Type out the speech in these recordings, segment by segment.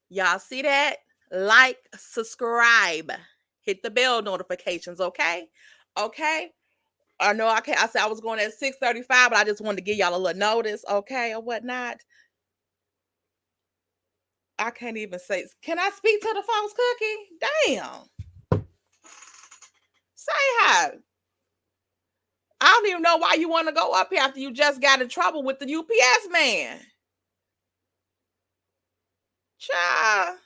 Y'all see that? Like, subscribe, hit the bell notifications, okay? Okay. I know I can't. I said I was going at 6:35, but I just wanted to give y'all a little notice, okay, or whatnot. I can't even say. Can I speak to the folks, Cookie? Damn. Say hi. I don't even know why you want to go up here after you just got in trouble with the UPS man. Child.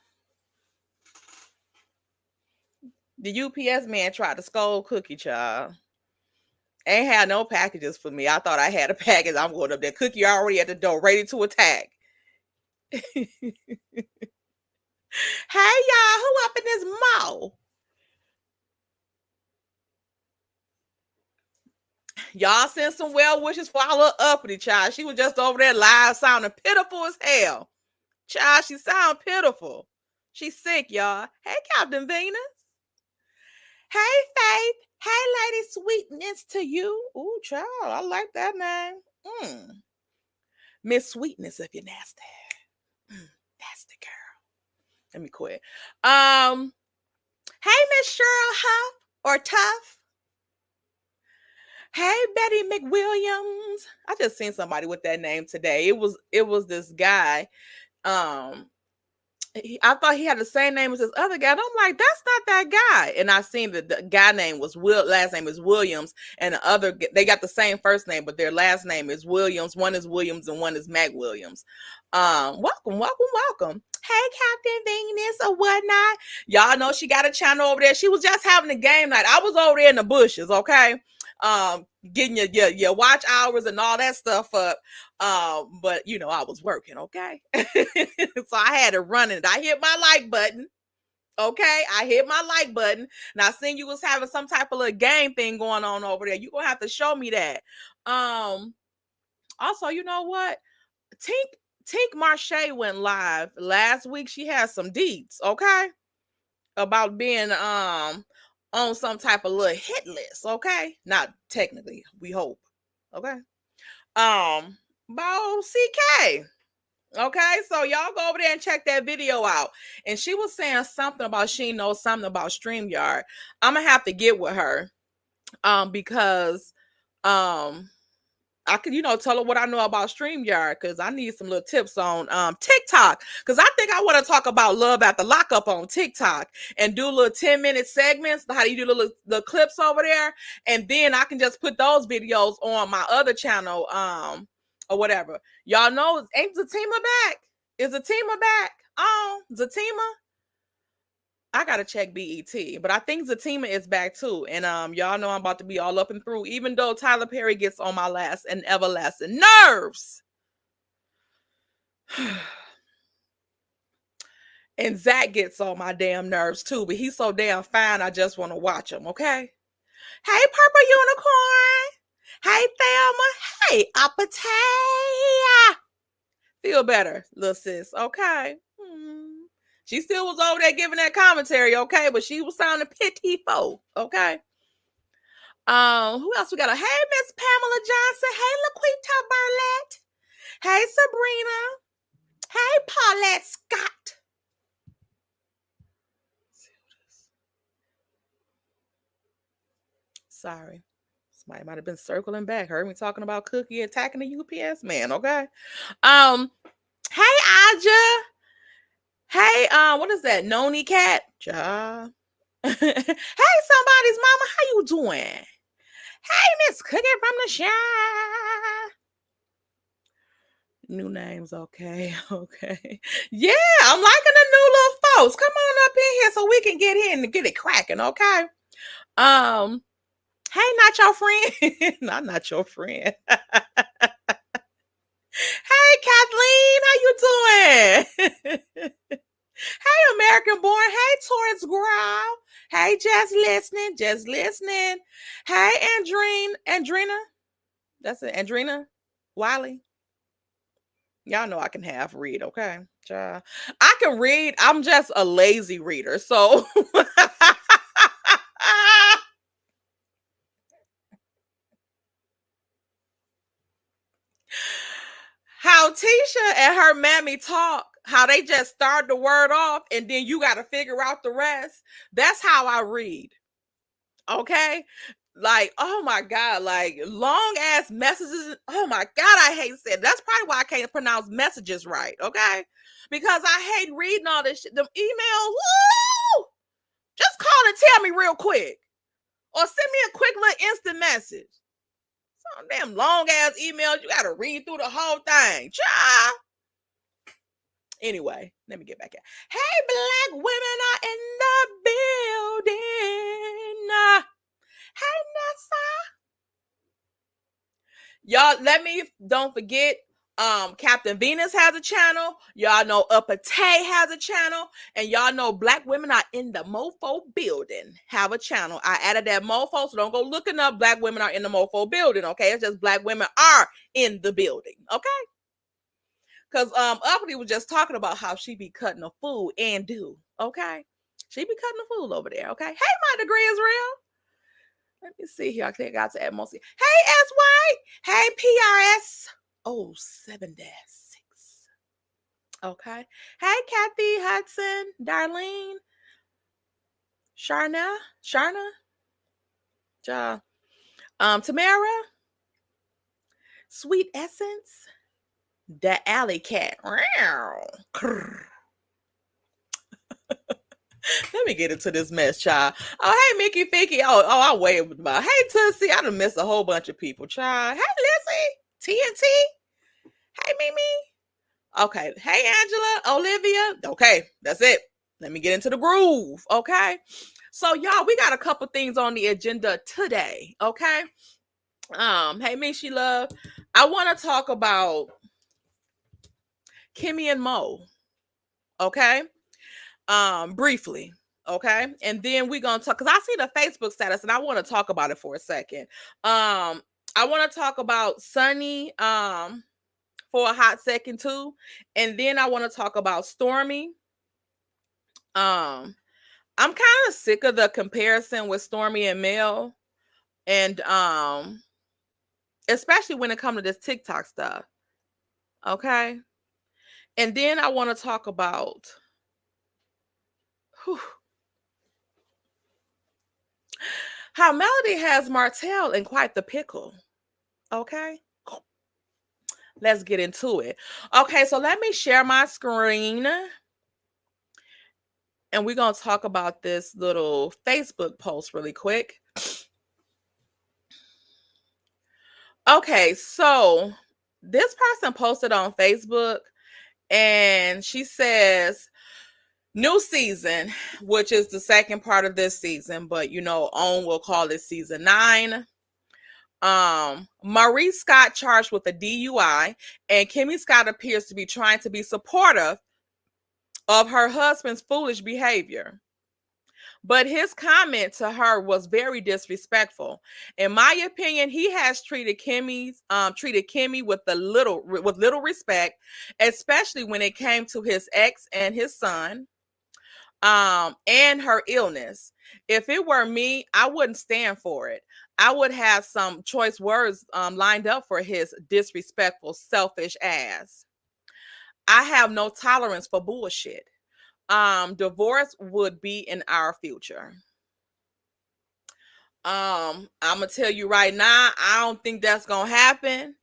The UPS man tried to scold Cookie, child. Ain't had no packages for me. I thought I had a package. I'm going up there. Cookie already at the door, ready to attack. Hey, y'all. Who up in this mall? Y'all send some well wishes for our little uppity child. She was just over there live sounding pitiful as hell. Child, she sound pitiful. She's sick, y'all. Hey, Captain Venus. Hey, Faith. Hey, Lady Sweetness to you. Ooh, child, I like that name. Miss Sweetness if you're nasty. Nasty girl. Let me quit. Hey, Miss Cheryl Huff or Tough. Hey, Betty McWilliams. I just seen somebody with that name today. It was this guy. I thought he had the same name as this other guy. And I'm like, that's not that guy. And I seen that the guy name was last name is Williams, and the other they got the same first name, but their last name is Williams. One is Williams and one is Mac Williams. Welcome. Hey, Captain Venus or whatnot. Y'all know she got a channel over there. She was just having a game night. I was over there in the bushes, okay? Getting your watch hours and all that stuff up. But you know, I was working, okay? So I had to run it. I hit my like button. Okay, I hit my like button, and I seen you was having some type of little game thing going on over there. You gonna have to show me that. Also, you know what? Tink Marche went live last week. She had some deeds, okay, about being on some type of little hit list, okay? Not technically, we hope, okay? About CK. Okay, so y'all go over there and check that video out. And she was saying something about she knows something about StreamYard. I'm gonna have to get with her. Because I could, tell her what I know about StreamYard, because I need some little tips on TikTok. Because I think I want to talk about love after lockup on TikTok and do little 10-minute segments, how you do the clips over there, and then I can just put those videos on my other channel, or whatever. Y'all know, ain't Zatima back? Is Zatima back? Oh, Zatima? I gotta check BET, but I think Zatima is back too. And y'all know I'm about to be all up and through, even though Tyler Perry gets on my last and everlasting nerves. And Zach gets on my damn nerves too, but he's so damn fine, I just want to watch him, okay? Hey, Purple Unicorn. Hey, Thelma. Hey, Apatay. Feel better, little sis, okay? She still was over there giving that commentary, okay? But she was sounding pitiful, okay? Who else we got? Hey, Miss Pamela Johnson. Hey, Laquita Barlett. Hey, Sabrina. Hey, Paulette Scott. Sorry. Somebody might have been circling back. Heard me talking about Cookie attacking the UPS man, okay? Hey, Aja. Hey, what is that? Noni Cat? Ja. Hey, somebody's mama. How you doing? Hey, Miss Cookie from the shop. New names, okay, okay. Yeah, I'm liking the new little folks. Come on up in here so we can get in and get it cracking, okay? Hey, not your friend. I'm not your friend. Hey, Kathleen, how you doing? Hey, American born. Hey, Torrance Growl. Hey, just listening. Hey, Andrina. That's it, Andrina Wiley. Y'all know I can half read, okay? I can read. I'm just a lazy reader, so how Tisha and her mammy talk how they just start the word off and then you got to figure out the rest. That's how I read. Okay. Like, oh my God, like long ass messages. Oh my God, I hate saying. That's probably why I can't pronounce messages right. Okay. Because I hate reading all this shit. Them emails. Woo! Just call and tell me real quick. Or send me a quick little instant message. Some damn long ass emails. You got to read through the whole thing. Child. Anyway, let me get back at. Hey, black women are in the building. Hey, Nessa. Y'all, don't forget, Captain Venus has a channel. Y'all know Upper Tay has a channel. And y'all know Black Women Are in the Mofo Building have a channel. I added that mofo, so don't go looking up Black Women Are in the Mofo Building, okay? It's just Black Women Are in the Building, okay? Because Uppity was just talking about how she be cutting a fool and do, okay? She be cutting a fool over there, okay? Hey, my degree is real. Let me see here. I think I got to add more. Hey, S White. Hey, PRS. Oh, 7-6. Okay. Hey, Kathy Hudson. Darlene. Sharna. Tamara. Sweet Essence. The Alley Cat. Let me get into this mess, child. Oh, hey, Mickey Ficky. Oh, I waved about. Hey, Tussie. I done missed a whole bunch of people, child. Hey, Lizzie. TNT. Hey, Mimi. Okay. Hey, Angela. Olivia. Okay, that's it. Let me get into the groove. Okay. So, y'all, we got a couple things on the agenda today. Okay. Hey, Mishi Love. I want to talk about Kimmie and Mo. Okay. Briefly. Okay. And then we're going to talk, because I see the Facebook status and I want to talk about it for a second. I want to talk about Sunny for a hot second too. And then I want to talk about Stormy. I'm kind of sick of the comparison with Stormy and Mel. And especially when it comes to this TikTok stuff. Okay. And then I want to talk about how Melody has Martel in quite the pickle. Okay. Let's get into it. Okay, so let me share my screen. And we're going to talk about this little Facebook post really quick. Okay, so this person posted on Facebook and she says, new season, which is the second part of this season, but OWN will call it season 9. Maurice Scott charged with a DUI, and Kimmie Scott appears to be trying to be supportive of her husband's foolish behavior. But his comment to her was very disrespectful. In my opinion, he has treated Kimmie with little respect, especially when it came to his ex and his son, and her illness. If it were me, I wouldn't stand for it. I would have some choice words lined up for his disrespectful, selfish ass. I have no tolerance for bullshit. Divorce would be in our future. I'm gonna tell you right now, I don't think that's gonna happen.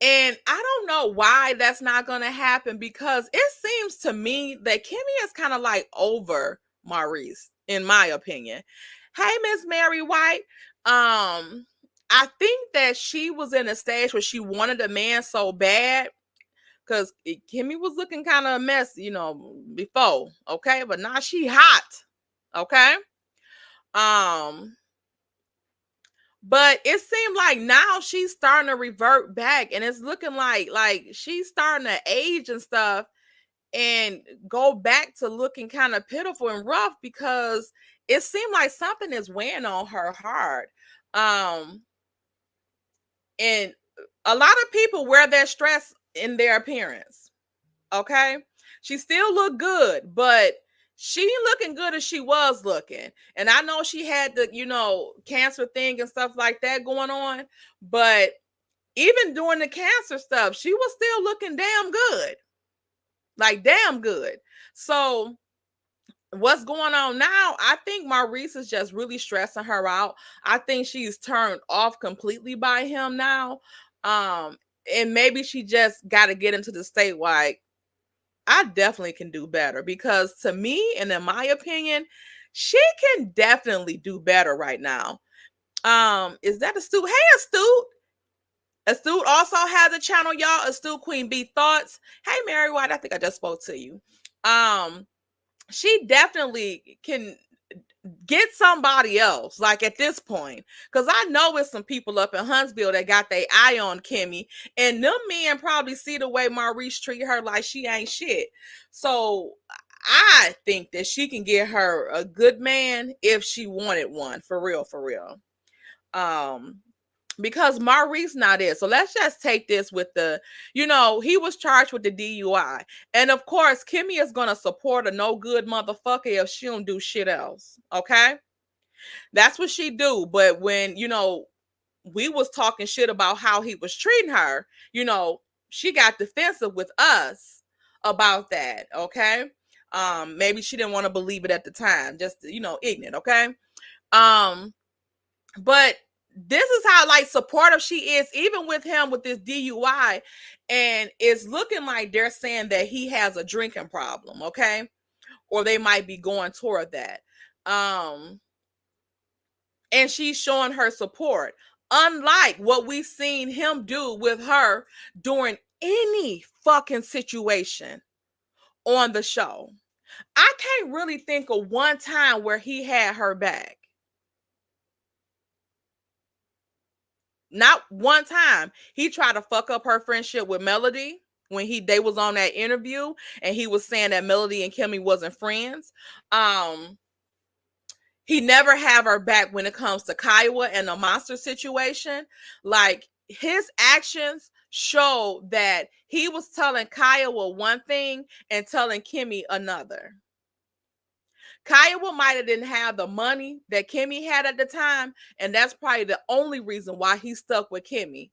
And I don't know why that's not gonna happen, because it seems to me that Kimmie is kind of like over Maurice, in my opinion. Hey, Miss Mary White. I think that she was in a stage where she wanted a man so bad, because Kimmie was looking kind of a mess, before, okay? But now she hot, okay? But it seemed like now she's starting to revert back, and it's looking like she's starting to age and stuff and go back to looking kind of pitiful and rough, because it seemed like something is weighing on her hard. And a lot of people wear their stress in their appearance. Okay. She still looked good, but she ain't looking good as she was looking. And I know she had the, cancer thing and stuff like that going on. But even during the cancer stuff, she was still looking damn good. Like, damn good. So what's going on now? I think Maurice is just really stressing her out. I think she's turned off completely by him now. And maybe she just got to get into the state like, I definitely can do better, because to me, and in my opinion, she can definitely do better right now. Is that Astute? Hey, Astute. Astute also has a channel, y'all. Astute Queen B Thoughts. Hey, Mary White. I think I just spoke to you. She definitely can get somebody else, like at this point, because I know it's some people up in Huntsville that got their eye on Kimmie, and them men probably see the way Maurice treat her like she ain't shit. So I think that she can get her a good man if she wanted one, for real, for real. Because Maurice not it. So let's just take this with the, he was charged with the DUI. And of course, Kimmie is going to support a no good motherfucker if she don't do shit else. Okay? That's what she do. But when, we was talking shit about how he was treating her, she got defensive with us about that. Okay? Maybe she didn't want to believe it at the time. Just, ignorant. Okay? But this is how like supportive she is, even with him with this DUI, and it's looking like they're saying that he has a drinking problem, okay, or they might be going toward that. And she's showing her support, unlike what we've seen him do with her during any fucking situation on the show. I can't really think of one time where he had her back. Not one time. He tried to fuck up her friendship with Melody when they was on that interview, and he was saying that Melody and Kimmie wasn't friends. He never have her back when it comes to Kiowa and the monster situation. Like, his actions show that he was telling Kiowa one thing and telling Kimmie another. Kiowa might have didn't have the money that Kimmie had at the time, and that's probably the only reason why he stuck with Kimmie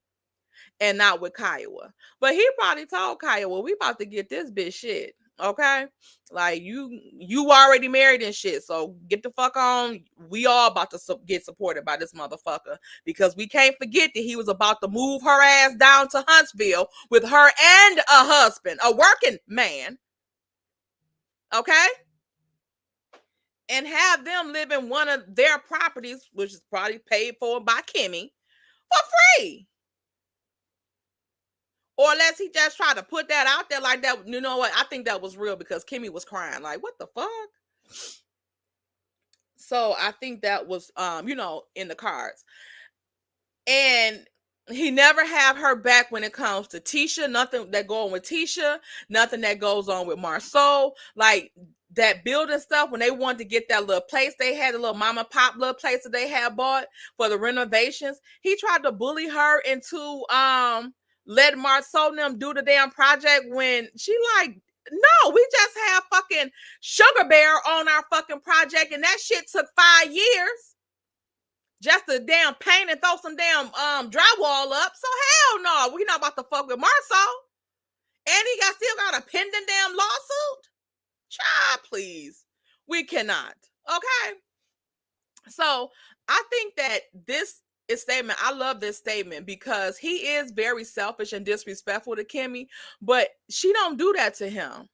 and not with Kiowa. But he probably told Kiowa, we about to get this bitch shit, okay? Like, you already married and shit, so get the fuck on. We all about to get supported by this motherfucker, because we can't forget that he was about to move her ass down to Huntsville with her and a husband, a working man, okay? And have them live in one of their properties, which is probably paid for by Kimmie, for free. Or unless he just tried to put that out there like that. You know what? I think that was real, because Kimmie was crying. Like, what the fuck? So I think that was, in the cards. And he never have her back when it comes to Tisha. Nothing that go on with Tisha. Nothing that goes on with Marceau. Like, that building stuff, when they wanted to get that little place they had, a little mom and pop little place that they had bought for the renovations, he tried to bully her into let Marceau and them do the damn project, when she like, no, we just have fucking Sugar Bear on our fucking project, and that shit took 5 years just to damn paint and throw some damn drywall up. So hell no, we not about to fuck with Marceau. And he still got a pending damn lawsuit. Child, please. We cannot. Okay. So I think that this statement, I love this statement, because he is very selfish and disrespectful to Kimmie, but she don't do that to him.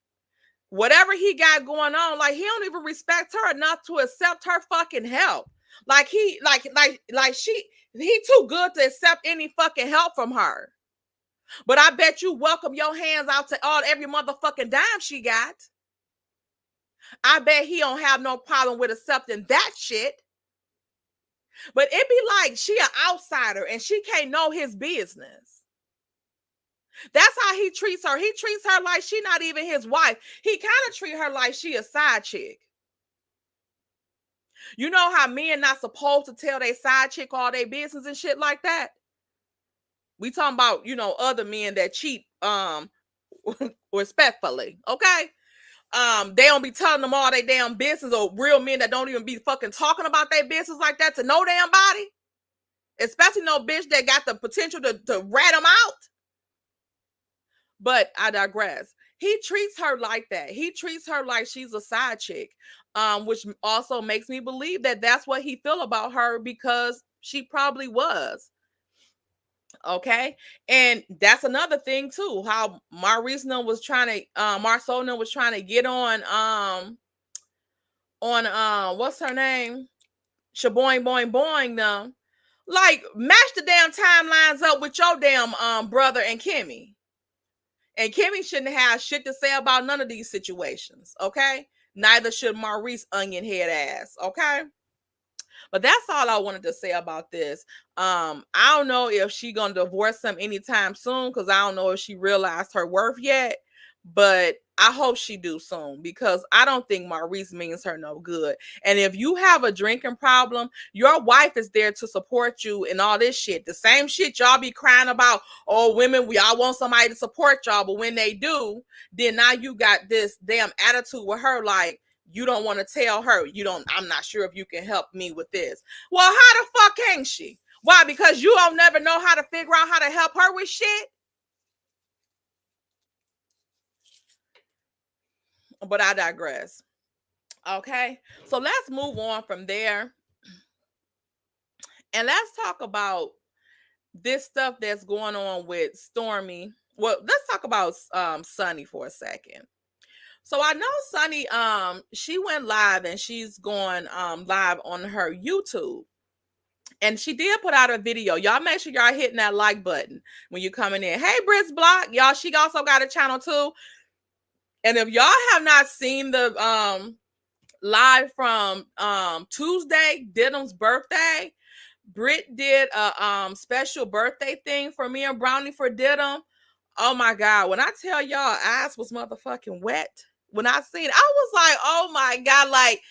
Whatever he got going on, like, he don't even respect her enough to accept her fucking help. Like, he too good to accept any fucking help from her. But I bet you welcome your hands out to every motherfucking dime she got. I bet he don't have no problem with accepting that shit. But it be like she an outsider and she can't know his business. That's how he treats her. He treats her like she not even his wife. He kind of treat her like she a side chick. You know how men not supposed to tell their side chick all their business and shit like that? We talking about, other men that cheat respectfully, okay? They don't be telling them all their damn business, or real men that don't even be fucking talking about their business like that to no damn body. Especially no bitch that got the potential to rat them out. But I digress. He treats her like that. He treats her like she's a side chick, which also makes me believe that that's what he feel about her, because she probably was. Okay, and that's another thing too. How Maurice was trying to, Marcel was trying to get on what's her name, Shaboing Boing Boing them. Like, match the damn timelines up with your damn brother and Kimmie. And Kimmie shouldn't have shit to say about none of these situations, okay? Neither should Maurice onion head ass, okay? But that's all I wanted to say about this. I don't know if she gonna divorce him anytime soon, because I don't know if she realized her worth yet. But I hope she do soon, because I don't think Maurice means her no good. And if you have a drinking problem, your wife is there to support you and all this shit. The same shit y'all be crying about. Oh, women, we all want somebody to support y'all, but when they do, then now you got this damn attitude with her, like, you don't want to tell her, I'm not sure if you can help me with this. Well, how the fuck can she? Why? Because you don't never know how to figure out how to help her with shit? But I digress. Okay, so let's move on from there. And let's talk about this stuff that's going on with Stormy. Well, let's talk about Sunny for a second. So I know Sunny, she went live, and she's going live on her YouTube. And she did put out a video. Y'all make sure y'all hitting that like button when you're coming in. Hey, Britt's Block. Y'all, she also got a channel too. And if y'all have not seen the live from Tuesday, Didim's birthday, Britt did a special birthday thing for me and Brownie for Didim. Oh my God. When I tell y'all, ass was motherfucking wet. When I seen it, I was like, oh my God, like,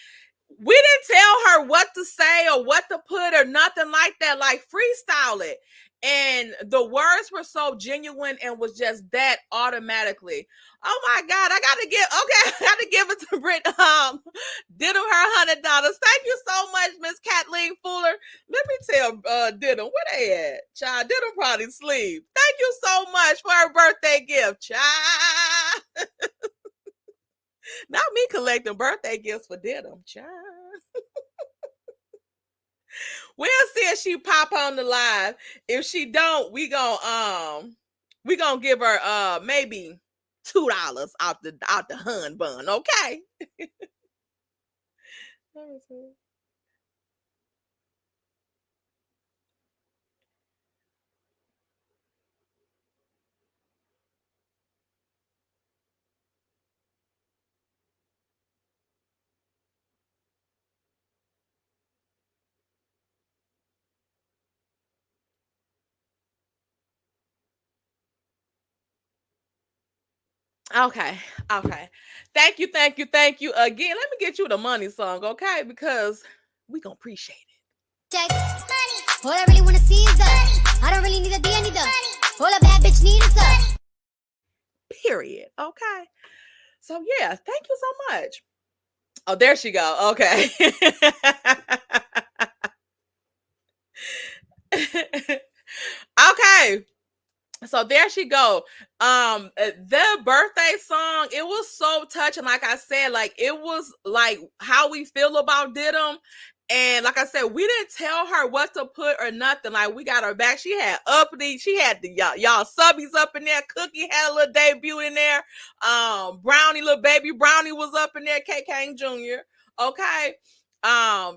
we didn't tell her what to say or what to put or nothing like that. Like, freestyle it. And the words were so genuine and was just that automatically. Oh my God, I gotta give it to Britt. Didim her $100. Thank you so much, Miss Kathleen Fuller. Let me tell Didim, where they at? Child, Didim probably sleep. Thank you so much for her birthday gift, child. Not me collecting birthday gifts for Didim, child. We'll see if she pop on the live. If she don't, we gonna give her maybe $2 out the hun bun, okay? Okay. Thank you again. Let me get you the money song, okay? Because we gonna appreciate it. All I really wanna see is the. I don't really need a D, I need the. All a bad bitch need is the. Period. Okay. So yeah, thank you so much. Oh, there she go. Okay. Okay. So there she go. The birthday song, it was so touching. Like I said, like, it was like how we feel about Didim. And like I said, we didn't tell her what to put or nothing. Like, we got her back. She had uppity. She had the y'all subbies up in there. Cookie had a little debut in there. Brownie, little baby Brownie was up in there. K Kang Jr. Okay.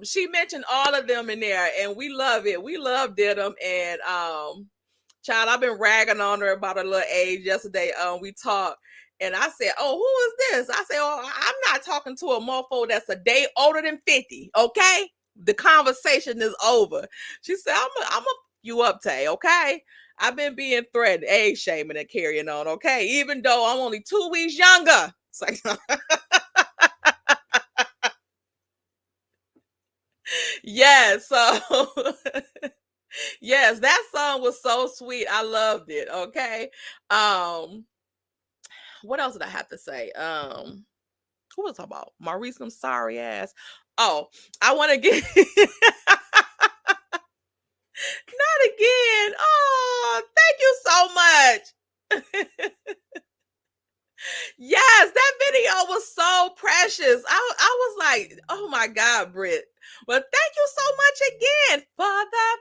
She mentioned all of them in there, and we love it. We love Didim. And child, I've been ragging on her about her little age. Yesterday, we talked, and I said, "Oh, who is this?" I said, "Oh, I'm not talking to a mofo that's a day older than 50." Okay, the conversation is over. She said, "I'm a you up, Tay." Okay, I've been being threatened, age shaming, and carrying on. Okay, even though I'm only 2 weeks younger. It's like, yeah. So. Yes, that song was so sweet. I loved it. Okay. What else did I have to say? Who was talking about? Maurice, I'm sorry ass. Oh, I want to get not again. Oh, thank you so much. precious. I was like, oh my God, Britt. Well, thank you so much again for that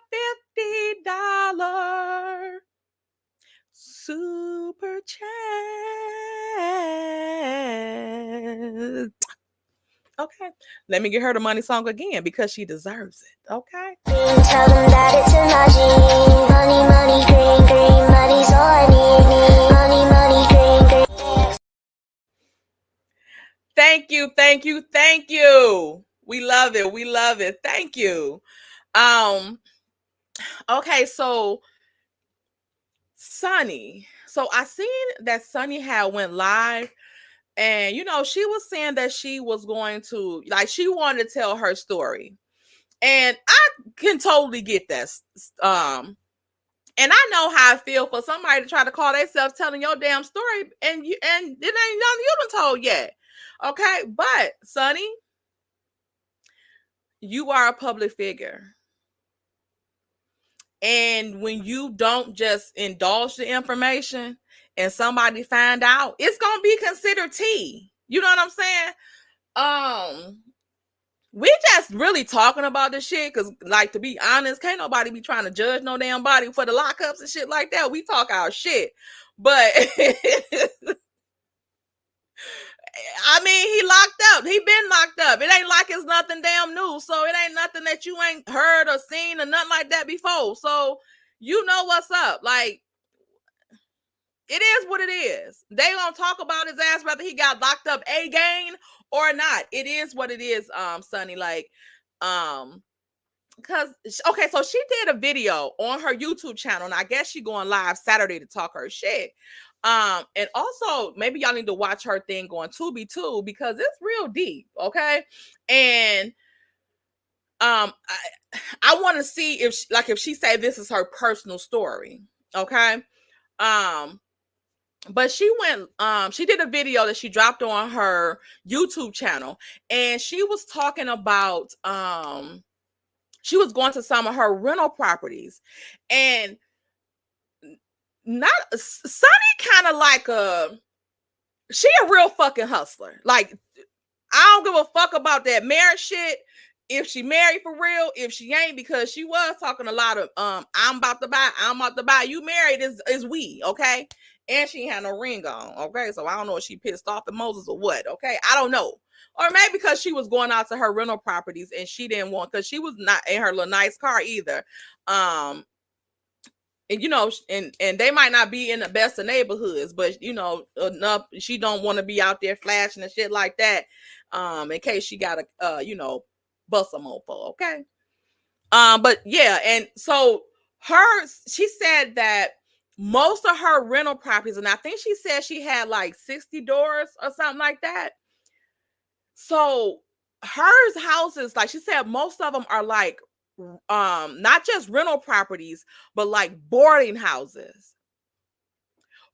$50 super chat. Okay, let me get her the money song again because she deserves it. Okay. Tell them that it's a magic. Money, money, green, green, money's all I need. Money, money, green, green. Thank you, thank you, thank you. We love it. We love it. Thank you. Okay, so Sunny. So I seen that Sunny had went live, and she was saying that she was going to, like, she wanted to tell her story. And I can totally get that. And I know how I feel for somebody to try to call themselves telling your damn story, and it ain't nothing you done told yet. Okay, but Sunny, you are a public figure. And when you don't just indulge the information and somebody find out, it's gonna be considered tea. You know what I'm saying? We just really talking about this shit because, like, to be honest, can't nobody be trying to judge no damn body for the lockups and shit like that. We talk our shit. But I mean, he locked up. He been locked up. It ain't like it's nothing damn new. So it ain't nothing that you ain't heard or seen or nothing like that before. So you know what's up. Like, it is what it is. They gonna talk about his ass whether he got locked up again or not. It is what it is, Sonny. Like, because okay, so she did a video on her YouTube channel, and I guess she going live Saturday to talk her shit. And also maybe y'all need to watch her thing on Tubi too, because it's real deep, okay? And I want to see if she said this is her personal story, okay? But she did a video that she dropped on her YouTube channel, and she was talking about she was going to some of her rental properties, and not Sunny kind of like she a real fucking hustler. Like, I don't give a fuck about that marriage shit. If she married for real, if she ain't, because she was talking a lot of I'm about to buy. You married is we, okay? And she ain't had no ring on, okay? So I don't know if she pissed off at Moses or what, okay? I don't know. Or maybe because she was going out to her rental properties and she didn't want, because she was not in her little nice car either. And and they might not be in the best of neighborhoods, but enough she don't want to be out there flashing and shit like that, in case she got a bust a mofo, okay? But yeah, and so she said that most of her rental properties, and I think she said she had like 60 doors or something like that. So hers houses, like she said, most of them are like not just rental properties, but like boarding houses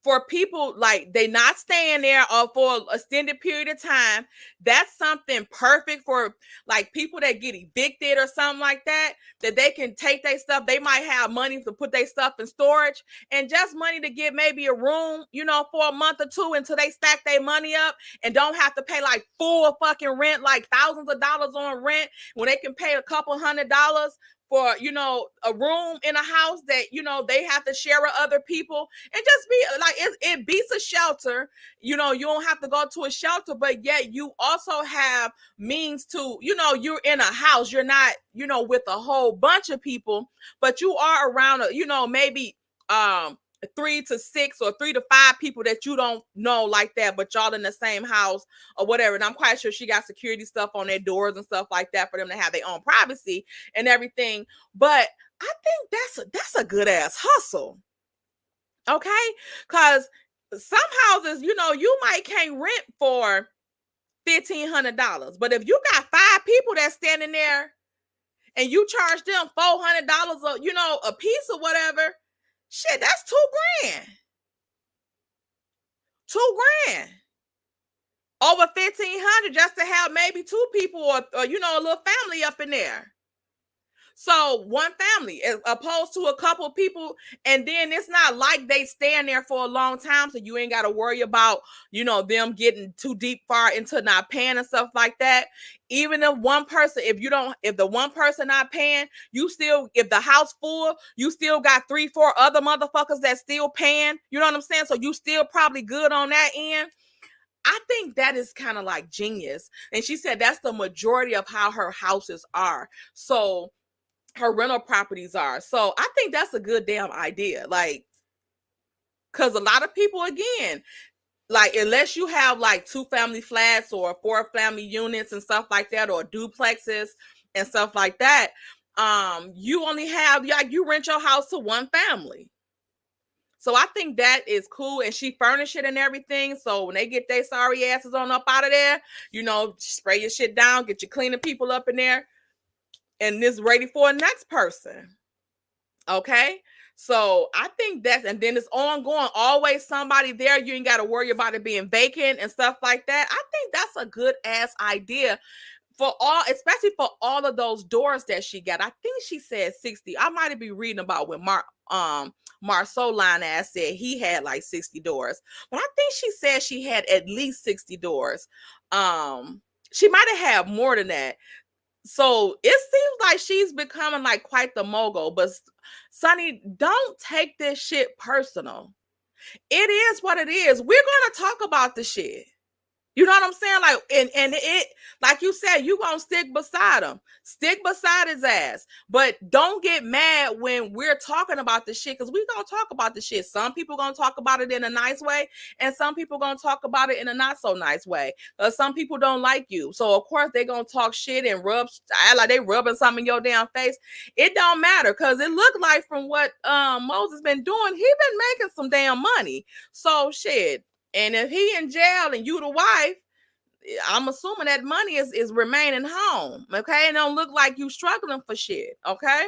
for people, like they not staying there for an extended period of time. That's something perfect for like people that get evicted or something like that they can take their stuff. They might have money to put their stuff in storage, and just money to get maybe a room, for a month or two until they stack their money up and don't have to pay like full fucking rent, like thousands of dollars on rent, when they can pay a couple $100 for a room in a house that they have to share with other people, and just be like, it beats a shelter. You don't have to go to a shelter, but yet you also have means to, you're in a house, you're not with a whole bunch of people, but you are around maybe 3 to 6 or 3 to 5 people that you don't know like that, but y'all in the same house or whatever. And I'm quite sure she got security stuff on their doors and stuff like that for them to have their own privacy and everything. But I think that's a good ass hustle, okay? Because some houses, you might can't rent for $1,500, but if you got 5 people that's standing there and you charge them $400 a piece or whatever, shit, that's $2,000. $2,000. Over $1,500 just to have maybe 2 people or a little family up in there. So one family as opposed to a couple people, and then it's not like they stand there for a long time, so you ain't got to worry about, them getting too deep far into not paying and stuff like that. Even if one person, if the one person not paying, you still, if the house full, you still got 3-4 other motherfuckers that still paying. You know what I'm saying? So you still probably good on that end. I think that is kind of like genius. And she said that's the majority of how her houses are. So her rental properties are. So I think that's a good damn idea. Like, because a lot of people, again, like, unless you have like 2 family flats or 4 family units and stuff like that, or duplexes and stuff like that, you only have, like, you rent your house to one family. So I think that is cool. And she furnished it and everything. So when they get their sorry asses on up out of there, spray your shit down, get your cleaning people up in there, and this ready for a next person. Okay. So I think that's, and then it's ongoing, always somebody there. You ain't got to worry about it being vacant and stuff like that. I think that's a good ass idea especially for all of those doors that she got. I think she said 60. I might be reading about when Marceau line ass said he had like 60 doors, but I think she said she had at least 60 doors. She might have had more than that. So it seems like she's becoming like quite the mogul. But Sonny, don't take this shit personal. It is what it is. We're going to talk about the shit. You know what I'm saying? Like, and it, like you said, you gonna stick beside him, stick beside his ass. But don't get mad when we're talking about the shit, because we gonna talk about the shit. Some people gonna talk about it in a nice way, and some people gonna talk about it in a not so nice way. Some people don't like you, so of course they gonna talk shit and like they rubbing something in your damn face. It don't matter, because it looked like from what Moses been doing, he been making some damn money. So shit. And if he in jail and you the wife, I'm assuming that money is remaining home. Okay. It don't look like you struggling for shit. Okay.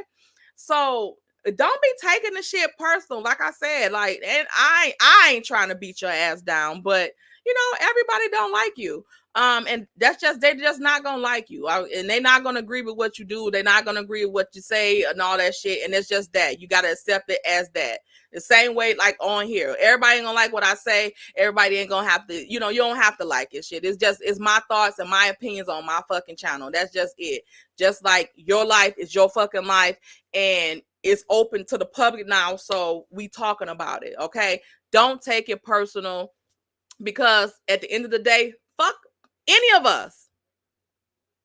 So don't be taking the shit personal. Like I said, like, and I ain't trying to beat your ass down, but everybody don't like you. And they're just not gonna like you, and they're not gonna agree with what you do. They're not gonna agree with what you say and all that shit. And it's just that you gotta accept it as that. The same way, like on here, everybody ain't gonna like what I say. Everybody ain't gonna have to, you don't have to like it. Shit, it's my thoughts and my opinions on my fucking channel. That's just it. Just like your life is your fucking life, and it's open to the public now. So we talking about it, okay? Don't take it personal, because at the end of the day, fuck any of us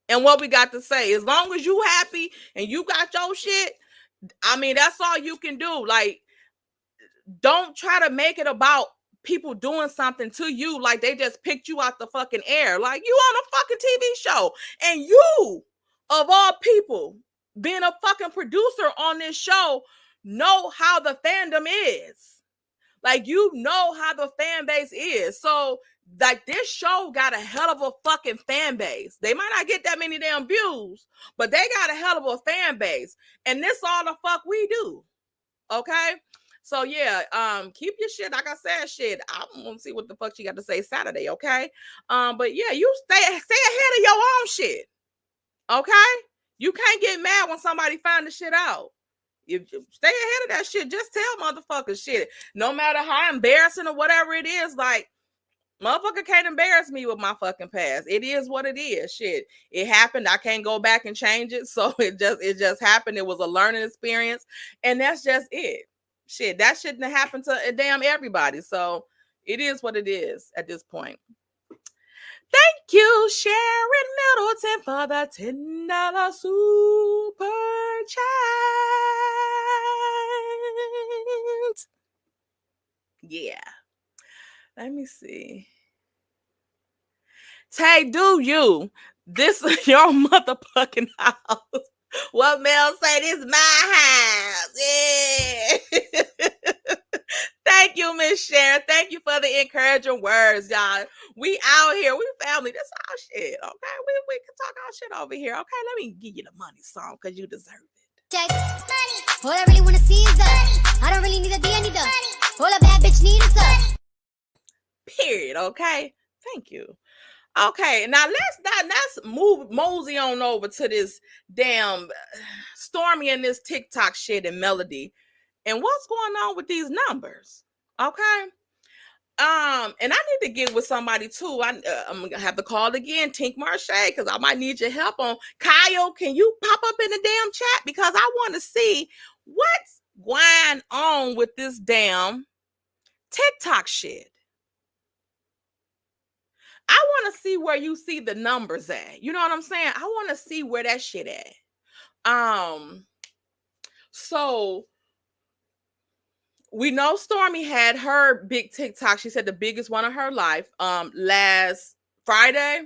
and what we got to say. As long as you happy and you got your shit, I mean, that's all you can do. Like, don't try to make it about people doing something to you like they just picked you out the fucking air. Like, you on a fucking TV show, and you, of all people, being a fucking producer on this show, know how the fandom is. Like, you know how the fan base is. So, like, this show got a hell of a fucking fan base. They might not get that many damn views, but they got a hell of a fan base. And this all the fuck we do. Okay? So, yeah, keep your shit. Like I said, shit, I'm going to see what the fuck she got to say Saturday, okay? But, yeah, you stay ahead of your own shit. Okay? You can't get mad when somebody find the shit out. You stay ahead of that shit. Just tell motherfuckers shit. No matter how embarrassing or whatever it is, like, motherfucker can't embarrass me with my fucking past. It is what it is. Shit. It happened. I can't go back and change it. So it just happened. It was a learning experience. And that's just it. Shit. That shouldn't have happened to damn everybody. So it is what it is at this point. Thank you, Sharon Middleton, for the $10 super chat. Yeah. Let me see. Tay, do you? This is your motherfucking house. What Mel say, this is my house. Yeah. Thank you, Miss Sharon. Thank you for the encouraging words, y'all. We out here. We family. This our shit, okay? We can talk our shit over here, okay? Let me give you the money song, because you deserve it. Check money. All I really want to see is us. I don't really need a D, I need the. All a bad bitch need is us. Period, okay? Thank you. Okay, now let's move mosey on over to this damn Stormy and this TikTok shit and Melody and what's going on with these numbers. Okay. And I need to get with somebody too. I'm gonna have to call again, Tink Marche, because I might need your help on Kyle. Can you pop up in the damn chat? Because I want to see what's going on with this damn TikTok shit. I want to see where you see the numbers at. You know what I'm saying? I want to see where that shit at. So we know Stormy had her big TikTok. She said the biggest one of her life last Friday.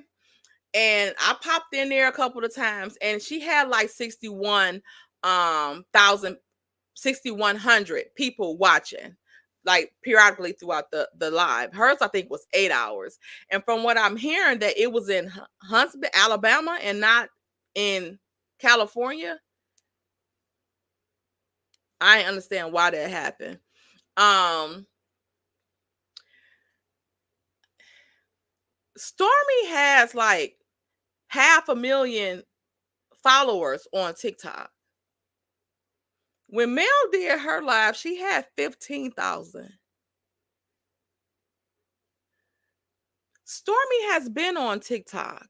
And I popped in there a couple of times and she had like 6,100 people watching, like periodically throughout the live. Hers, I think, was 8 hours. And from what I'm hearing, that it was in Huntsville, Alabama, and not in California. I didn't understand why that happened. Stormy has like 500,000 followers on TikTok. When Mel did her live, she had 15,000. Stormy has been on TikTok.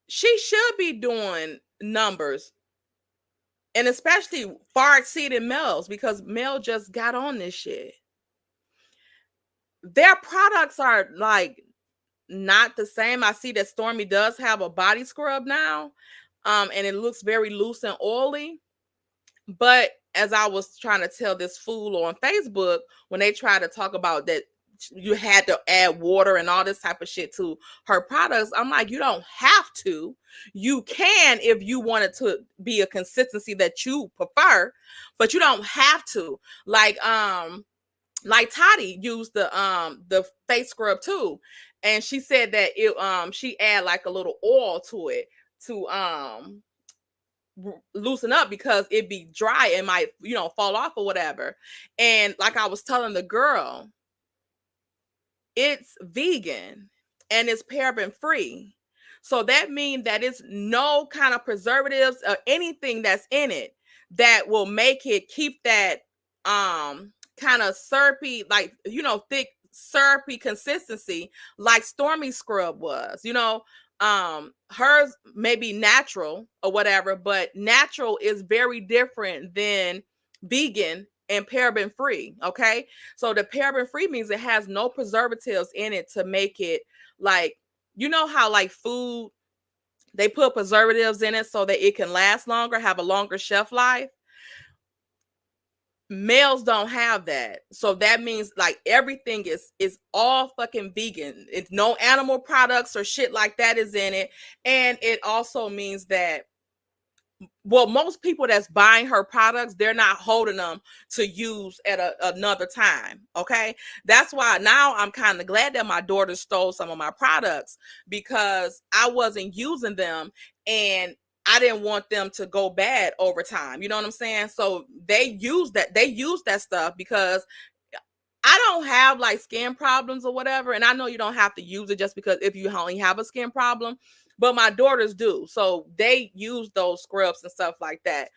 She should be doing numbers, and especially far exceeding Mel's, because Mel just got on this shit. Their products are like not the same. I see that Stormy does have a body scrub now, and it looks very loose and oily. But as I was trying to tell this fool on Facebook, when they tried to talk about that you had to add water and all this type of shit to her products, I'm like, you don't have to. You can if you want it to be a consistency that you prefer, but you don't have to. Like Toddy used the face scrub too, and she said that it she add like a little oil to it to loosen up because it be dry and might fall off or whatever. And like I was telling the girl, it's vegan and it's paraben free, so that means that it's no kind of preservatives or anything that's in it that will make it keep that kind of syrupy, like thick syrupy consistency like Stormy scrub was. Hers may be natural or whatever, but natural is very different than vegan and paraben free. Okay, so the paraben free means it has no preservatives in it to make it like, how like food, they put preservatives in it so that it can last longer, have a longer shelf life. Males don't have that. So that means like everything is all fucking vegan. It's no animal products or shit like that is in it. And it also means that, well, most people that's buying her products, they're not holding them to use at another time. Okay. That's why now I'm kind of glad that my daughter stole some of my products, because I wasn't using them and I didn't want them to go bad over time. You know what I'm saying? So they use that stuff because I don't have like skin problems or whatever. And I know you don't have to use it just because if you only have a skin problem, but my daughters do. So they use those scrubs and stuff like that.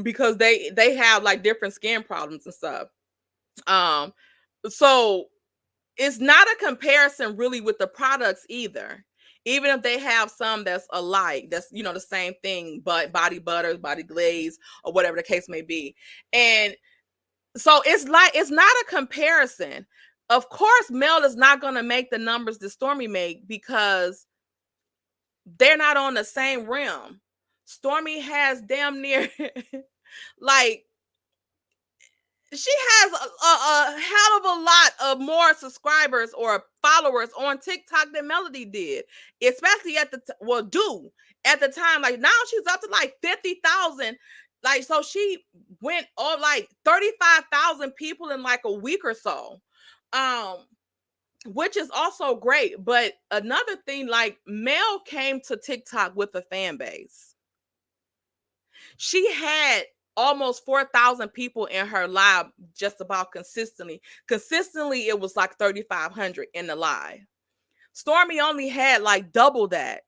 Because they have like different skin problems and stuff. So it's not a comparison really with the products either. Even if they have some that's alike, that's the same thing, but body butters, body glaze, or whatever the case may be. And so it's not a comparison. Of course, Mel is not going to make the numbers that Stormy make because they're not on the same rim. Stormy has damn near like, she has a hell of a lot of more subscribers or followers on TikTok than Melody did, especially at the time. Like now she's up to like 50,000. Like, so she went on like 35,000 people in like a week or so, which is also great. But another thing, like Mel came to TikTok with a fan base. She had almost 4,000 people in her live, just about consistently. Consistently, it was like 3,500 in the live. Stormy only had like double that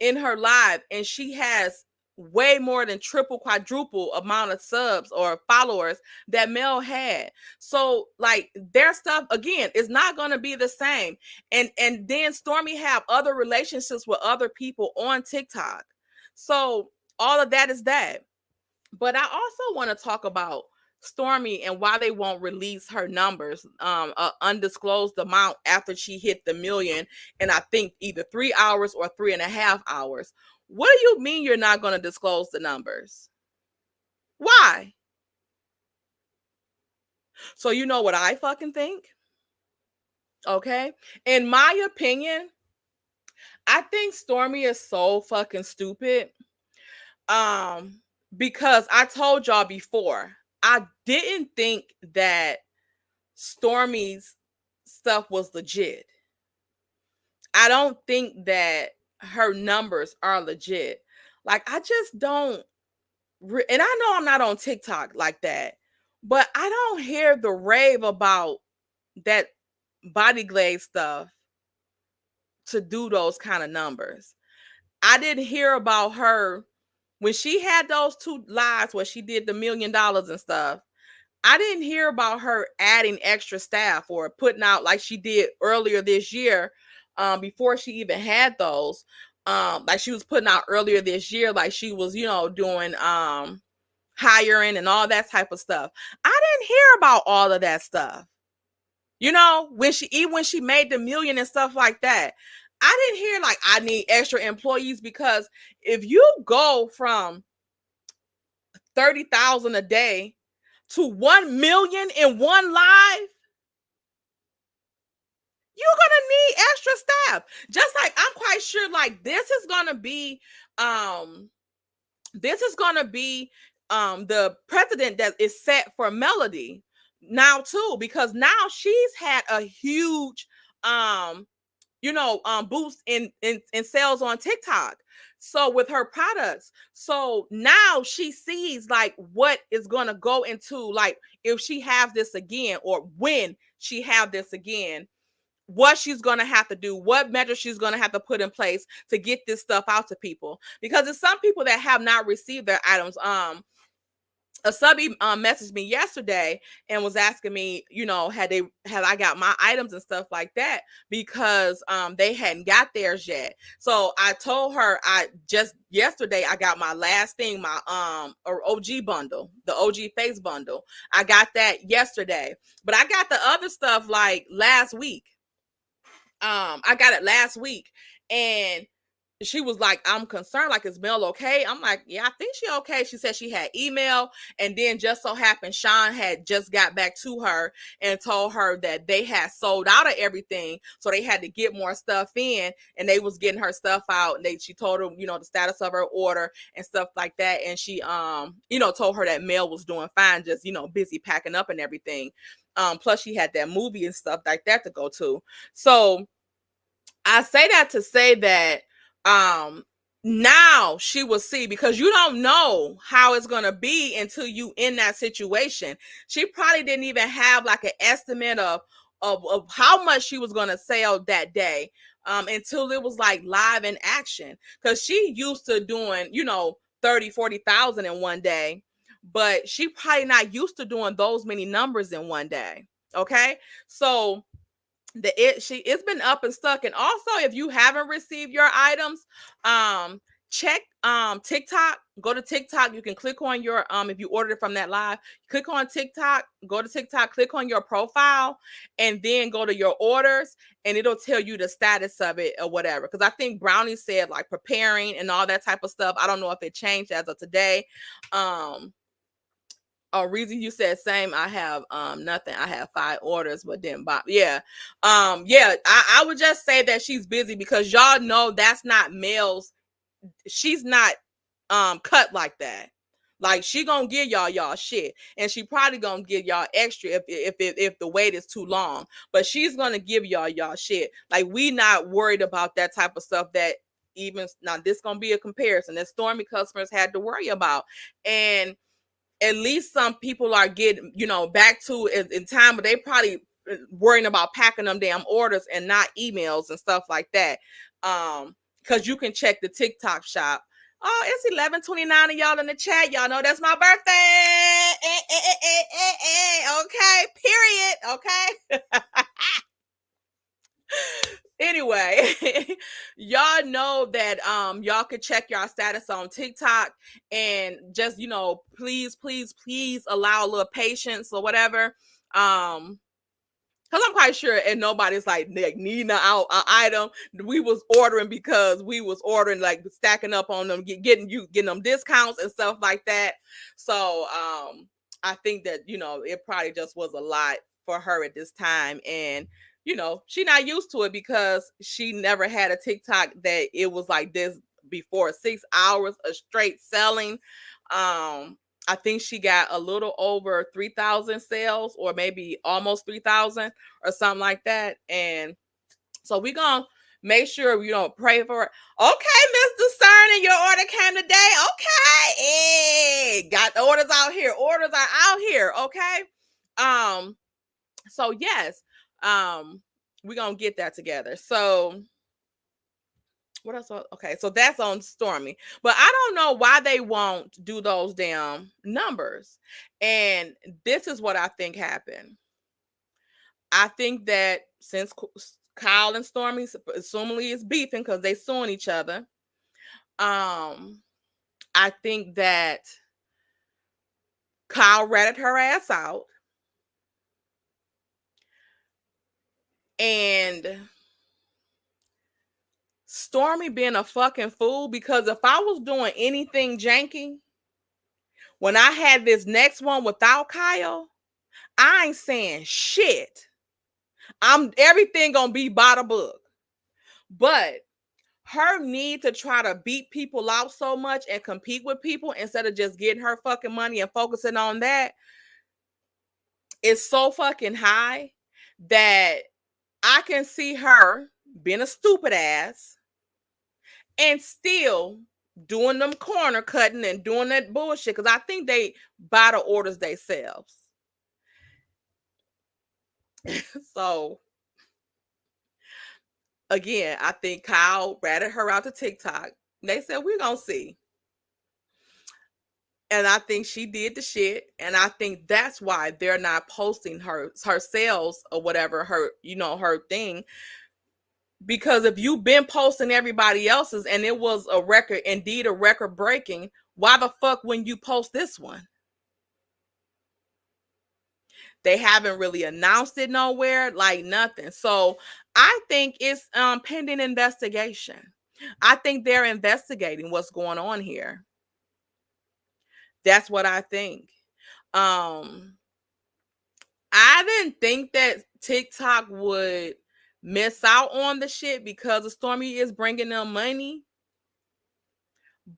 in her live, and she has way more than triple, quadruple amount of subs or followers that Mel had. So like their stuff again is not going to be the same. And then Stormy have other relationships with other people on TikTok. So all of that is that. But I also want to talk about Stormy and why they won't release her numbers, undisclosed amount after she hit the million, and I think either 3 hours or 3.5 hours. What do you mean you're not going to disclose the numbers? Why? So you know what I fucking think? Okay. In my opinion, I think Stormy is so fucking stupid. Because I told y'all before, I didn't think that Stormy's stuff was legit. I don't think that her numbers are legit. Like, I just don't, and I know I'm not on TikTok like that, but I don't hear the rave about that body glaze stuff to do those kind of numbers. I didn't hear about her when she had those 2 lives where she did the $1 million and stuff. I didn't hear about her adding extra staff or putting out like she did earlier this year, before she even had those. Like she was putting out earlier this year, like she was, doing hiring and all that type of stuff. I didn't hear about all of that stuff. When she made the million and stuff like that. I didn't hear like I need extra employees, because if you go from 30,000 a day to 1 million in one live, you're gonna need extra staff. Just like I'm quite sure like this is gonna be the precedent that is set for Melody now too, because now she's had a huge boost in sales on TikTok. So with her products, so now she sees like what is going to go into, like if she has this again, or when she have this again, what she's going to have to do, what measures she's going to have to put in place to get this stuff out to people. Because there's some people that have not received their items. A subby messaged me yesterday and was asking me, had I got my items and stuff like that, because they hadn't got theirs yet. So I told her I just yesterday I got my last thing, my OG bundle, the OG face bundle. I got that yesterday, but I got the other stuff like last week. I got it last week, and she was like, I'm concerned, like, is Mel okay? I'm like, yeah, I think she okay. She said she had email, and then just so happened Sean had just got back to her and told her that they had sold out of everything, so they had to get more stuff in, and they was getting her stuff out, and she told her, the status of her order and stuff like that, and she told her that Mel was doing fine, just busy packing up and everything. Plus she had that movie and stuff like that to go to. So I say that to say that now she will see, because you don't know how it's going to be until you in that situation. She probably didn't even have like an estimate of how much she was going to sell that day, until it was like live in action, because she used to doing 30,000-40,000 in one day, but she probably not used to doing those many numbers in one day. Okay, so it's been up and stuck. And also, if you haven't received your items, check TikTok. Go to TikTok. You can click on your if you ordered it from that live, click on TikTok, go to TikTok, click on your profile, and then go to your orders, and it'll tell you the status of it or whatever. Because I think Brownie said like preparing and all that type of stuff. I don't know if it changed as of today. Oh, reason you said same. I have nothing. I have 5 orders, but didn't buy. Yeah. I would just say that she's busy, because y'all know that's not Mel's. She's not cut like that. Like, she gonna give y'all shit, and she probably gonna give y'all extra if the wait is too long. But she's gonna give y'all shit. Like, we not worried about that type of stuff. That even now, this gonna be a comparison that Stormy customers had to worry about. And at least some people are getting, back to in time, but they probably worrying about packing them damn orders and not emails and stuff like that. Because you can check the TikTok shop. Oh, it's 11:29 of y'all in the chat. Y'all know that's my birthday. Okay, period. Okay. Anyway, y'all know that y'all could check y'all status on TikTok and just, please allow a little patience or whatever. Because I'm quite sure, and nobody's like needing an item. We was ordering because we was ordering, like stacking up on them, getting them discounts and stuff like that. So I think that, it probably just was a lot for her at this time. And, she not used to it because she never had a TikTok that it was like this before. 6 hours of straight selling. I think she got a little over 3,000 sales, or maybe almost 3,000 or something like that. And so we're going to make sure we don't pray for it. Okay, Mr. Cernan, your order came today. Okay. Hey, got the orders out here. Orders are out here. Okay. So yes, we're going to get that together. So what else? Okay, so that's on Stormy, but I don't know why they won't do those damn numbers. And this is what I think happened. I think that since Kyle and Stormy assumingly is beefing because they suing each other, I think that Kyle ratted her ass out, and Stormy being a fucking fool, because if I was doing anything janky, when I had this next one without Kyle, I ain't saying shit. Everything gonna be by the book. But her need to try to beat people out so much and compete with people instead of just getting her fucking money and focusing on that is so fucking high that I can see her being a stupid ass and still doing them corner cutting and doing that bullshit, because I think they buy the orders themselves. So again, I think Kyle ratted her out to TikTok. They said, we're going to see. And I think she did the shit. And I think that's why they're not posting her sales or whatever, her thing. Because if you've been posting everybody else's and it was a record breaking, why the fuck wouldn't you post this one? They haven't really announced it nowhere, like nothing. So I think it's pending investigation. I think they're investigating what's going on here. That's what I think. I didn't think that TikTok would miss out on the shit because of Stormy is bringing them money.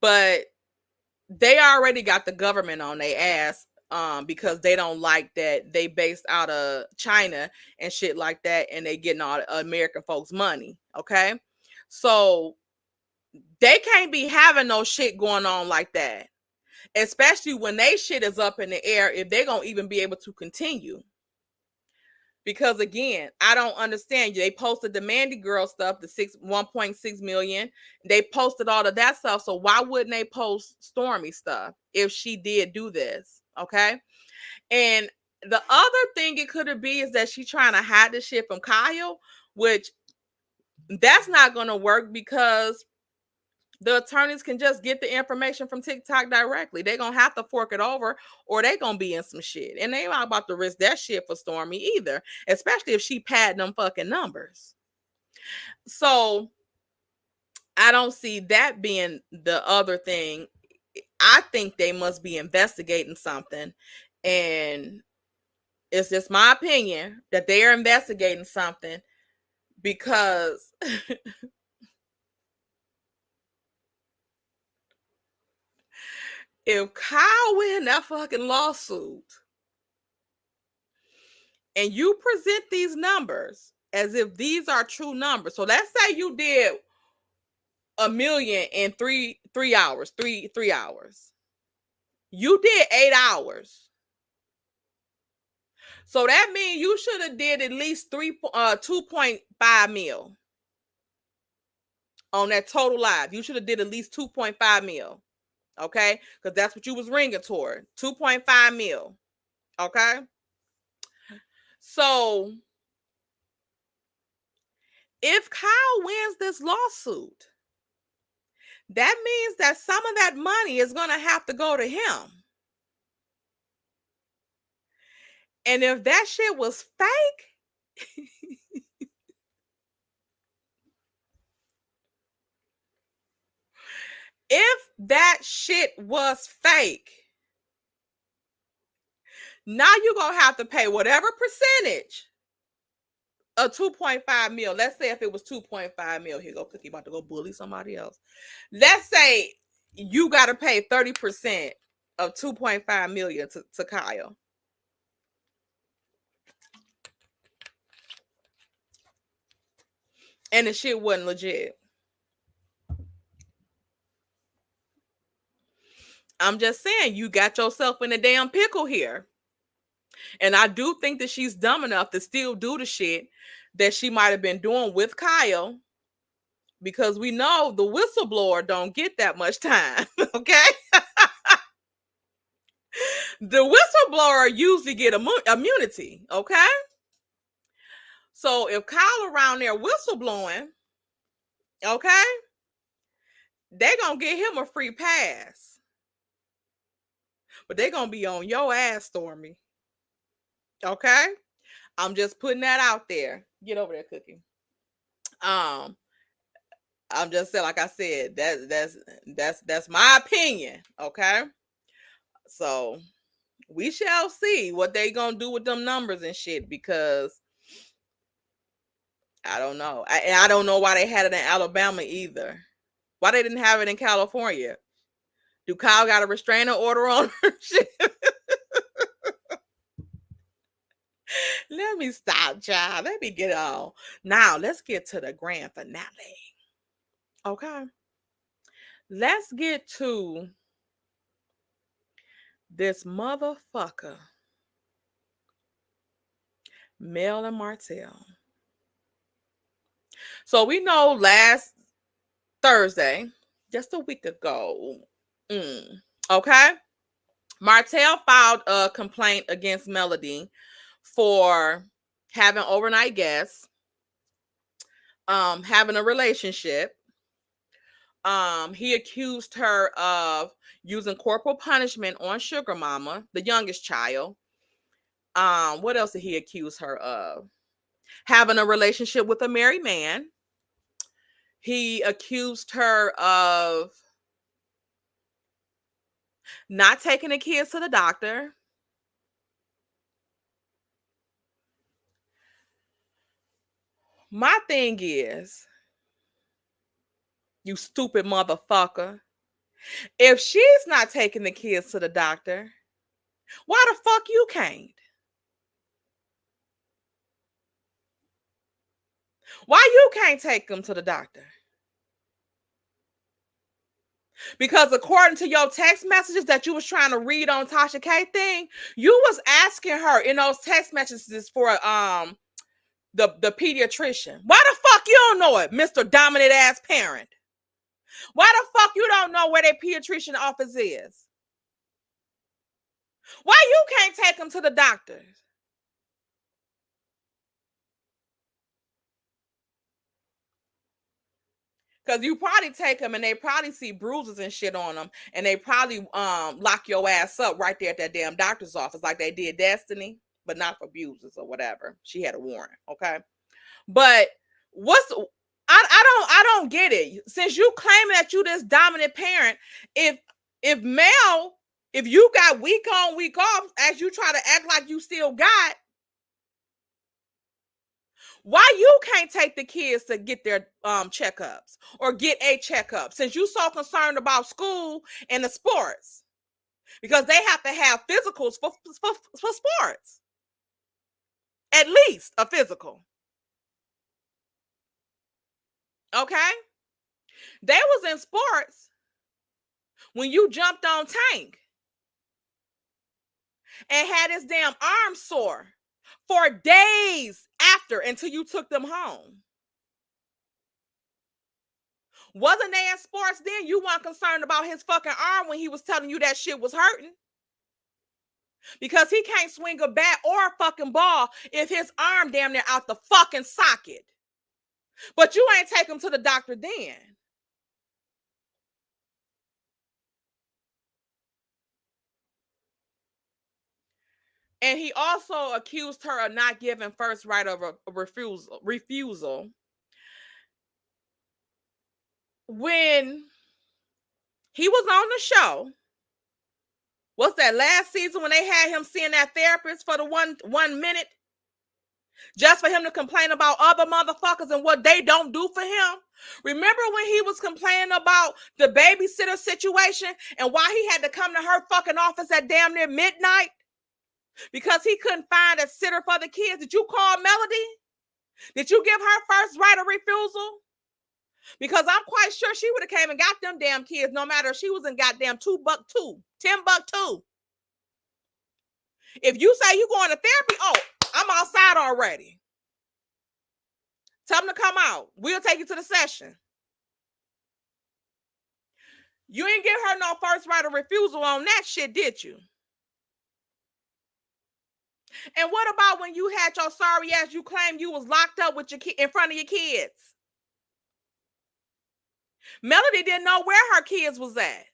But they already got the government on their ass because they don't like that they based out of China and shit like that, and they getting all American folks money. Okay, so they can't be having no shit going on like that, especially when they shit is up in the air, if they're gonna even be able to continue. Because again, I don't understand. They posted the Mandy Girl stuff, the 1.6 million. They posted all of that stuff. So why wouldn't they post Stormy stuff if she did do this? Okay. And the other thing it could be is that she's trying to hide the shit from Kyle, which that's not going to work because the attorneys can just get the information from TikTok directly. They're going to have to fork it over or they're going to be in some shit. And they not about to risk that shit for Stormy either, especially if she padding them fucking numbers. So I don't see that being the other thing. I think they must be investigating something. And it's just my opinion that they are investigating something because if Kyle win that fucking lawsuit and you present these numbers as if these are true numbers, so let's say you did 1 million in three hours. You did 8 hours. So that means you should have did at least 2.5 mil on that total live. You should have did at least 2.5 mil. Okay? Because that's what you was ringing toward. 2.5 mil. Okay? So if Kyle wins this lawsuit, that means that some of that money is going to have to go to him. And if that shit was fake, if that shit was fake, now you're going to have to pay whatever percentage of 2.5 mil. Let's say if it was 2.5 mil, here go Cookie about to go bully somebody else. Let's say you got to pay 30% of 2.5 million to Kyle. And the shit wasn't legit. I'm just saying, you got yourself in a damn pickle here. And I do think that she's dumb enough to still do the shit that she might have been doing with Kyle, because we know the whistleblower don't get that much time, okay? The whistleblower usually get immunity, okay? So if Kyle around there whistleblowing, okay, they gonna get him a free pass. But they gonna be on your ass, Stormy. Okay? I'm just putting that out there. Get over there, Cookie. I'm just saying, like I said, that's my opinion. Okay. So we shall see what they gonna do with them numbers and shit, because I don't know. I don't know why they had it in Alabama either. Why they didn't have it in California? Do Kyle got a restraining order on her? Shit. Let me stop, child. Let me get on. Now, let's get to the grand finale. Okay. Let's get to this motherfucker, Mel and Martel. So we know last Thursday, just a week ago, okay, Martel filed a complaint against Melody for having overnight guests, having a relationship. He accused her of using corporal punishment on Sugar Mama, the youngest child. What else did he accuse her of? Having a relationship with a married man. He accused her of not taking the kids to the doctor. My thing is, you stupid motherfucker, if she's not taking the kids to the doctor, why the fuck you can't? Why you can't take them to the doctor? Because according to your text messages that you was trying to read on Tasha K thing, you was asking her in those text messages for the pediatrician. Why the fuck you don't know it, Mr. Dominant ass parent? Why the fuck you don't know where their pediatrician office is? Why you can't take them to the doctors? Because you probably take them and they probably see bruises and shit on them, and they probably lock your ass up right there at that damn doctor's office like they did Destiny, but not for bruises or whatever. She had a warrant, okay? But I don't get it. Since you claim that you this dominant parent, if Mel, if you got week on, week off, as you try to act like you still got, why you can't take the kids to get their checkups or get a checkup, since you so concerned about school and the sports? Because they have to have physicals for sports. At least a physical. Okay? They was in sports when you jumped on Tank. and had his damn arm sore for days after until you took them home. Wasn't they in sports then? You weren't concerned about his fucking arm when he was telling you that shit was hurting. Because he can't swing a bat or a fucking ball if his arm damn near out the fucking socket. But you ain't take him to the doctor then. And he also accused her of not giving first right of a refusal. When he was on the show, what's that, last season when they had him seeing that therapist for the one minute? Just for him to complain about other motherfuckers and what they don't do for him. Remember when he was complaining about the babysitter situation and why he had to come to her fucking office at damn near midnight? Because he couldn't find a sitter for the kids. Did you call Melody? Did you give her first right of refusal? Because I'm quite sure she would have came and got them damn kids no matter if she was in goddamn $10 too. If you say you going to therapy, oh, I'm outside already. Tell them to come out. We'll take you to the session. You ain't give her no first right of refusal on that shit, did you? And what about when you had your sorry ass, you claimed you was locked up with your in front of your kids? Melody didn't know where her kids was at.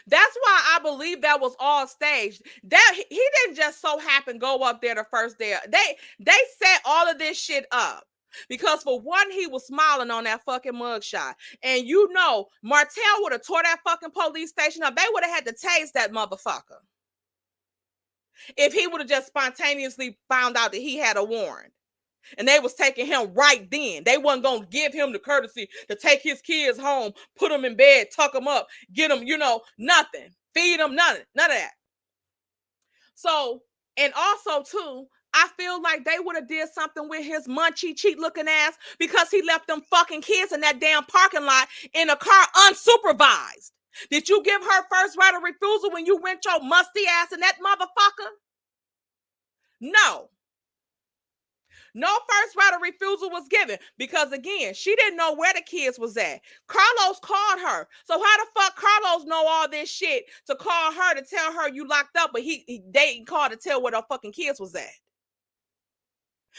That's why I believe that was all staged. That he didn't just so happen go up there the first day. They set all of this shit up. Because for one, he was smiling on that fucking mugshot. And you know, Martel would have tore that fucking police station up. They would have had to tase that motherfucker. If he would have just spontaneously found out that he had a warrant. And they was taking him right then. They wasn't going to give him the courtesy to take his kids home, put them in bed, tuck them up, get them, nothing. Feed them, none of that. So, and also too, I feel like they would have did something with his munchy, cheat looking ass because he left them fucking kids in that damn parking lot in a car unsupervised. Did you give her first right of refusal when you went your musty ass in that motherfucker? No. No first right of refusal was given because, again, she didn't know where the kids was at. Carlos called her. So how the fuck Carlos know all this shit to call her to tell her you locked up, but they called to tell where the fucking kids was at?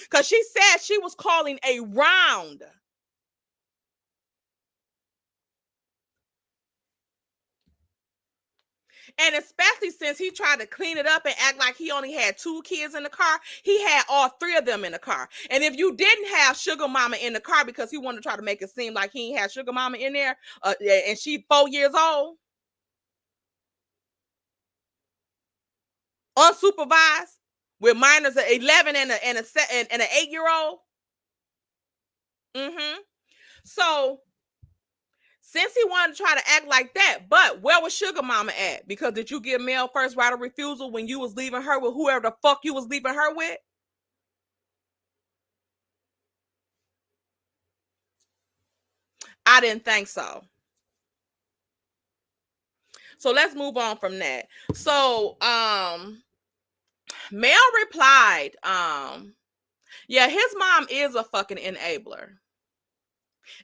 Because she said she was calling a round. And especially since he tried to clean it up and act like he only had 2 kids in the car, he had all 3 of them in the car. And if you didn't have Sugar Mama in the car because he wanted to try to make it seem like he ain't had Sugar Mama in there, and she 4 years old, unsupervised, with minors of 11 and an 8-year-old. So since he wanted to try to act like that, but where was Sugar Mama at? Because did you give Mel first right of refusal when you was leaving her with whoever the fuck you was leaving her with? I didn't think so. So let's move on from that. So Mel replied, yeah, his mom is a fucking enabler.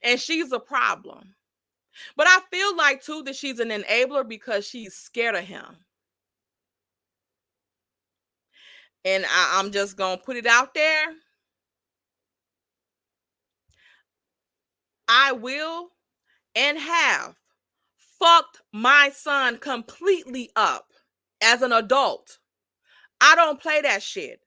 And she's a problem. But I feel like, too, that she's an enabler because she's scared of him. And I'm just going to put it out there. I will and have fucked my son completely up as an adult. I don't play that shit.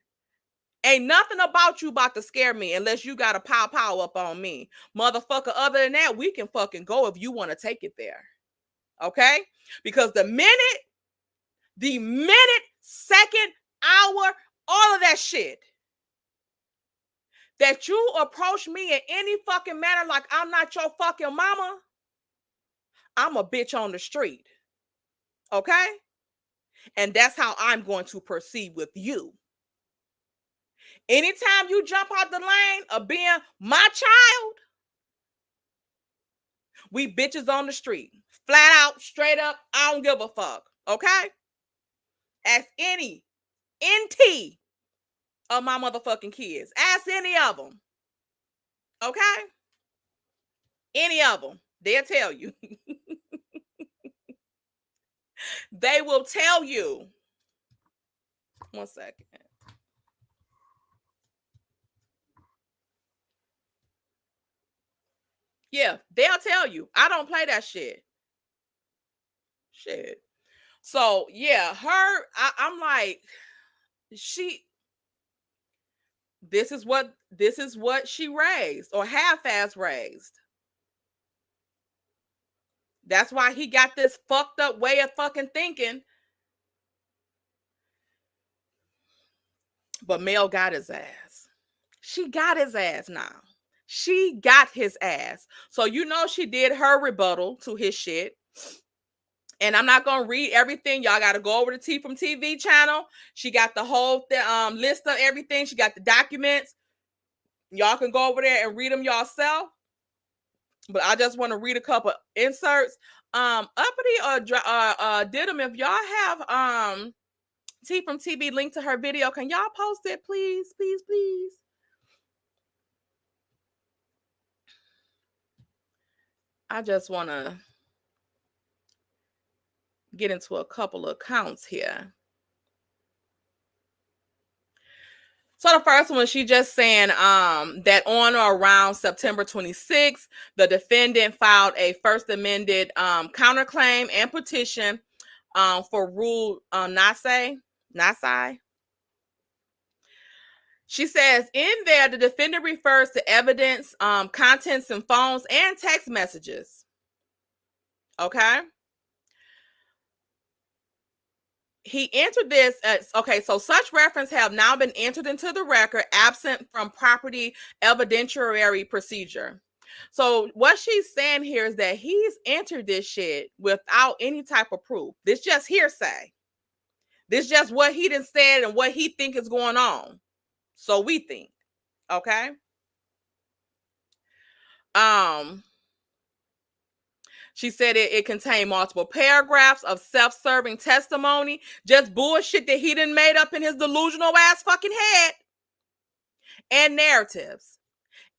Ain't nothing about you about to scare me unless you got a pow up on me. Motherfucker, other than that, we can fucking go if you want to take it there. Okay? Because the minute, second, hour, all of that shit, that you approach me in any fucking manner like I'm not your fucking mama, I'm a bitch on the street. Okay? And that's how I'm going to proceed with you. Anytime you jump out the lane of being my child, We bitches on the street. Flat out, straight up, I don't give a fuck. Okay? Ask any NT of my motherfucking kids. Ask any of them. Okay? Any of them. They'll tell you. They will tell you. 1 second. Yeah, they'll tell you. I don't play that shit. Shit. So yeah, I'm like, this is what she raised or half-ass raised. That's why he got this fucked up way of fucking thinking. But Mel got his ass. She got his ass now. She got his ass. So you know she did her rebuttal to his shit. And I'm not going to read everything. Y'all got to go over to T from TV channel. She got the whole list of everything. She got the documents. Y'all can go over there and read them yourself. But I just want to read a couple inserts. Uppity or Didim, if y'all have T from TV link to her video, can y'all post it, please, please, please? I just want to get into a couple of counts here. So the first one, she just saying that on or around September 26th, the defendant filed a first amended counterclaim and petition for Rule Nasai. She says in there, the defendant refers to evidence, contents and phones and text messages. Okay. He entered this as, okay, so such reference have now been entered into the record absent from property evidentiary procedure. So what she's saying here is that he's entered this shit without any type of proof. This just hearsay. This just what he done said and what he think is going on. So we think, okay? She said it contained multiple paragraphs of self-serving testimony, just bullshit that he done made up in his delusional ass fucking head, and narratives.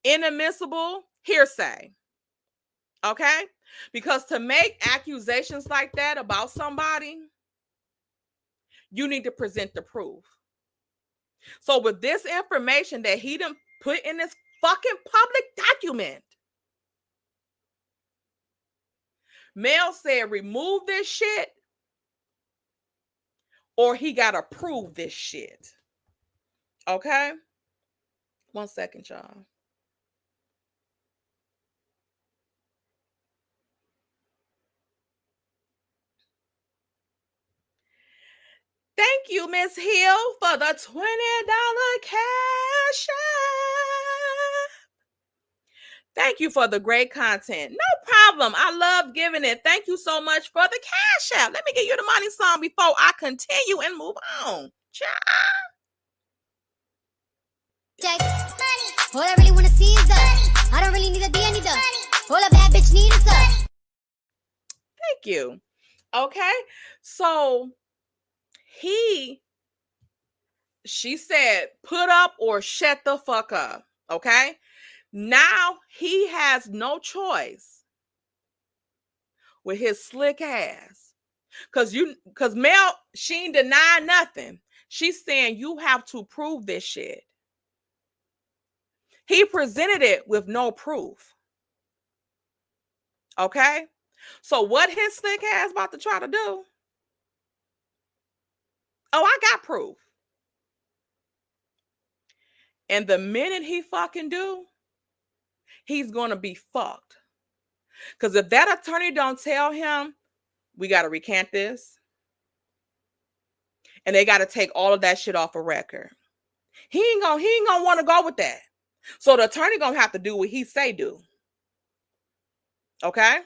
Inadmissible hearsay. Okay? Because to make accusations like that about somebody, you need to present the proof. So with this information that he done put in this fucking public document, Mel said, remove this shit or he got to prove this shit. Okay? 1 second, y'all. Thank you, Miss Hill, for the $20 cash app. Thank you for the great content. No problem. I love giving it. Thank you so much for the cash app. Let me get you the money song before I continue and move on. Ciao. Check. All I really want to see is us. I don't really need a D, I need the. All a bad bitch need is us. Thank you. Okay. So she said, put up or shut the fuck up. Okay. Now he has no choice with his slick ass. Cause Mel, she ain't denying nothing. She's saying you have to prove this shit. He presented it with no proof. Okay? So what his slick ass about to try to do? Oh, I got proof. And the minute he fucking do, he's gonna be fucked. Because if that attorney don't tell him, we got to recant this, and they got to take all of that shit off a record, he ain't gonna want to go with that. So the attorney gonna have to do what he say do. Okay?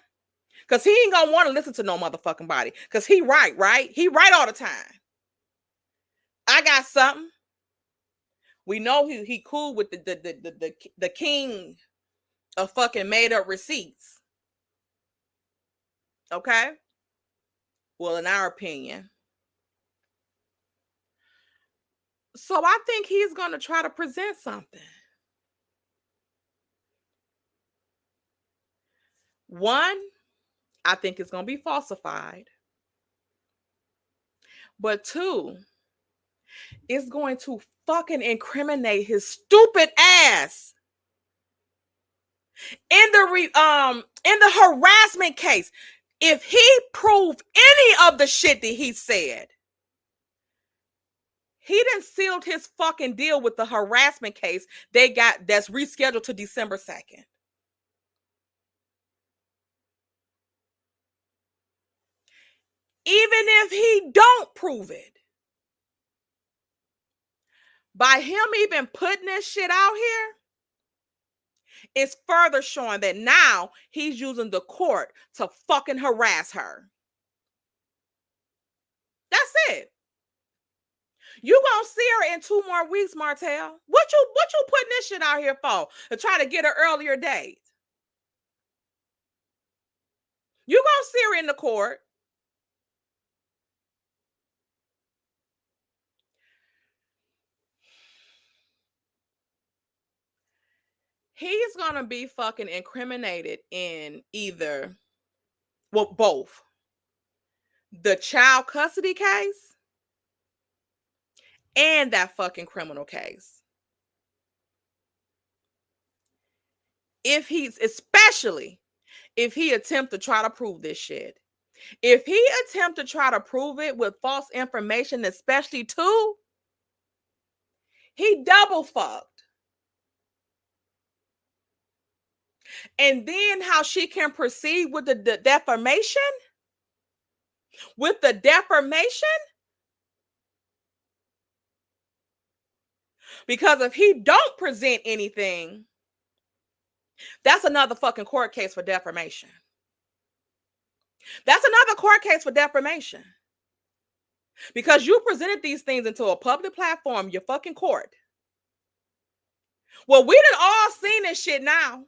Because he ain't gonna want to listen to no motherfucking body. Because he right? He right all the time. I got something. We know he cool with the king of fucking made up receipts. Okay? Well, in our opinion. So I think he's going to try to present something. One, I think it's going to be falsified. But two, it's going to fucking incriminate his stupid ass in the harassment case. If he proved any of the shit that he said, he done sealed his fucking deal with the harassment case they got that's rescheduled to December 2nd. Even if he don't prove it, by him even putting this shit out here, it's further showing that now he's using the court to fucking harass her. That's it. You gonna see her in 2 more weeks, Martel. What you putting this shit out here for? To try to get an earlier date? You gonna see her in the court. He's gonna be fucking incriminated in either, well, both the child custody case and that fucking criminal case. Especially if he attempt to try to prove this shit. If he attempt to try to prove it with false information, especially too, he double fucked. And then how she can proceed with the defamation? With the defamation? Because if he don't present anything, that's another fucking court case for defamation. That's another court case for defamation. Because you presented these things into a public platform, your fucking court. Well, we done all seen this shit now.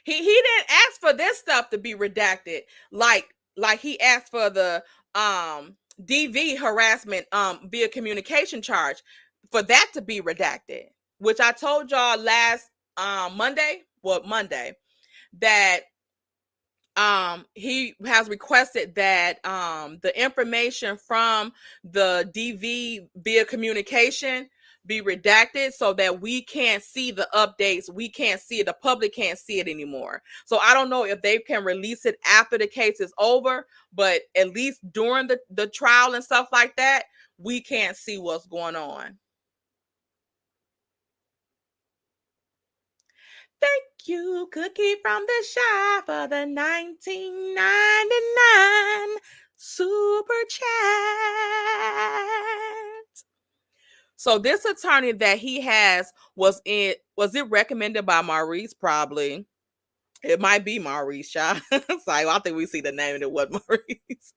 He didn't ask for this stuff to be redacted like he asked for the DV harassment via communication charge for that to be redacted, which I told y'all last Monday, that he has requested that the information from the DV via communication be redacted so that we can't see the updates. We can't see it. The public can't see it anymore. So I don't know if they can release it after the case is over, but at least during the trial and stuff like that, we can't see what's going on. Thank you, Cookie from the Shy, for the $19.99 super chat. So this attorney that he has was it recommended by Maurice? Probably. It might be Maurice, Shy. So I think we see the name and it was Maurice.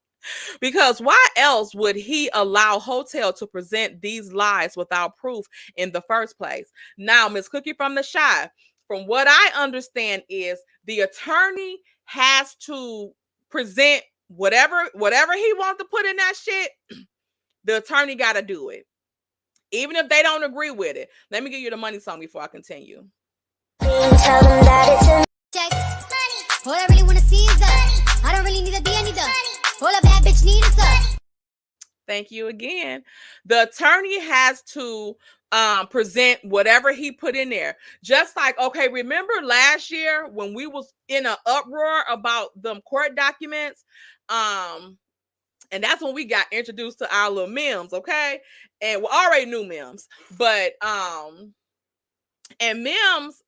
Because why else would he allow Hotel to present these lies without proof in the first place? Now, Miss Cookie from the Shy, from what I understand is the attorney has to present whatever he wants to put in that shit. The attorney got to do it. Even if they don't agree with it. Let me give you the money song before I continue. Tell them that it's a Check. All I really wanna see is that. I don't really need a D, I need that. All a bad bitch need is that. Thank you again. The attorney has to present whatever he put in there. Just like, okay, remember last year when we was in an uproar about them court documents? And that's when we got introduced to our little memes, okay? And we already knew memes, but and Mims,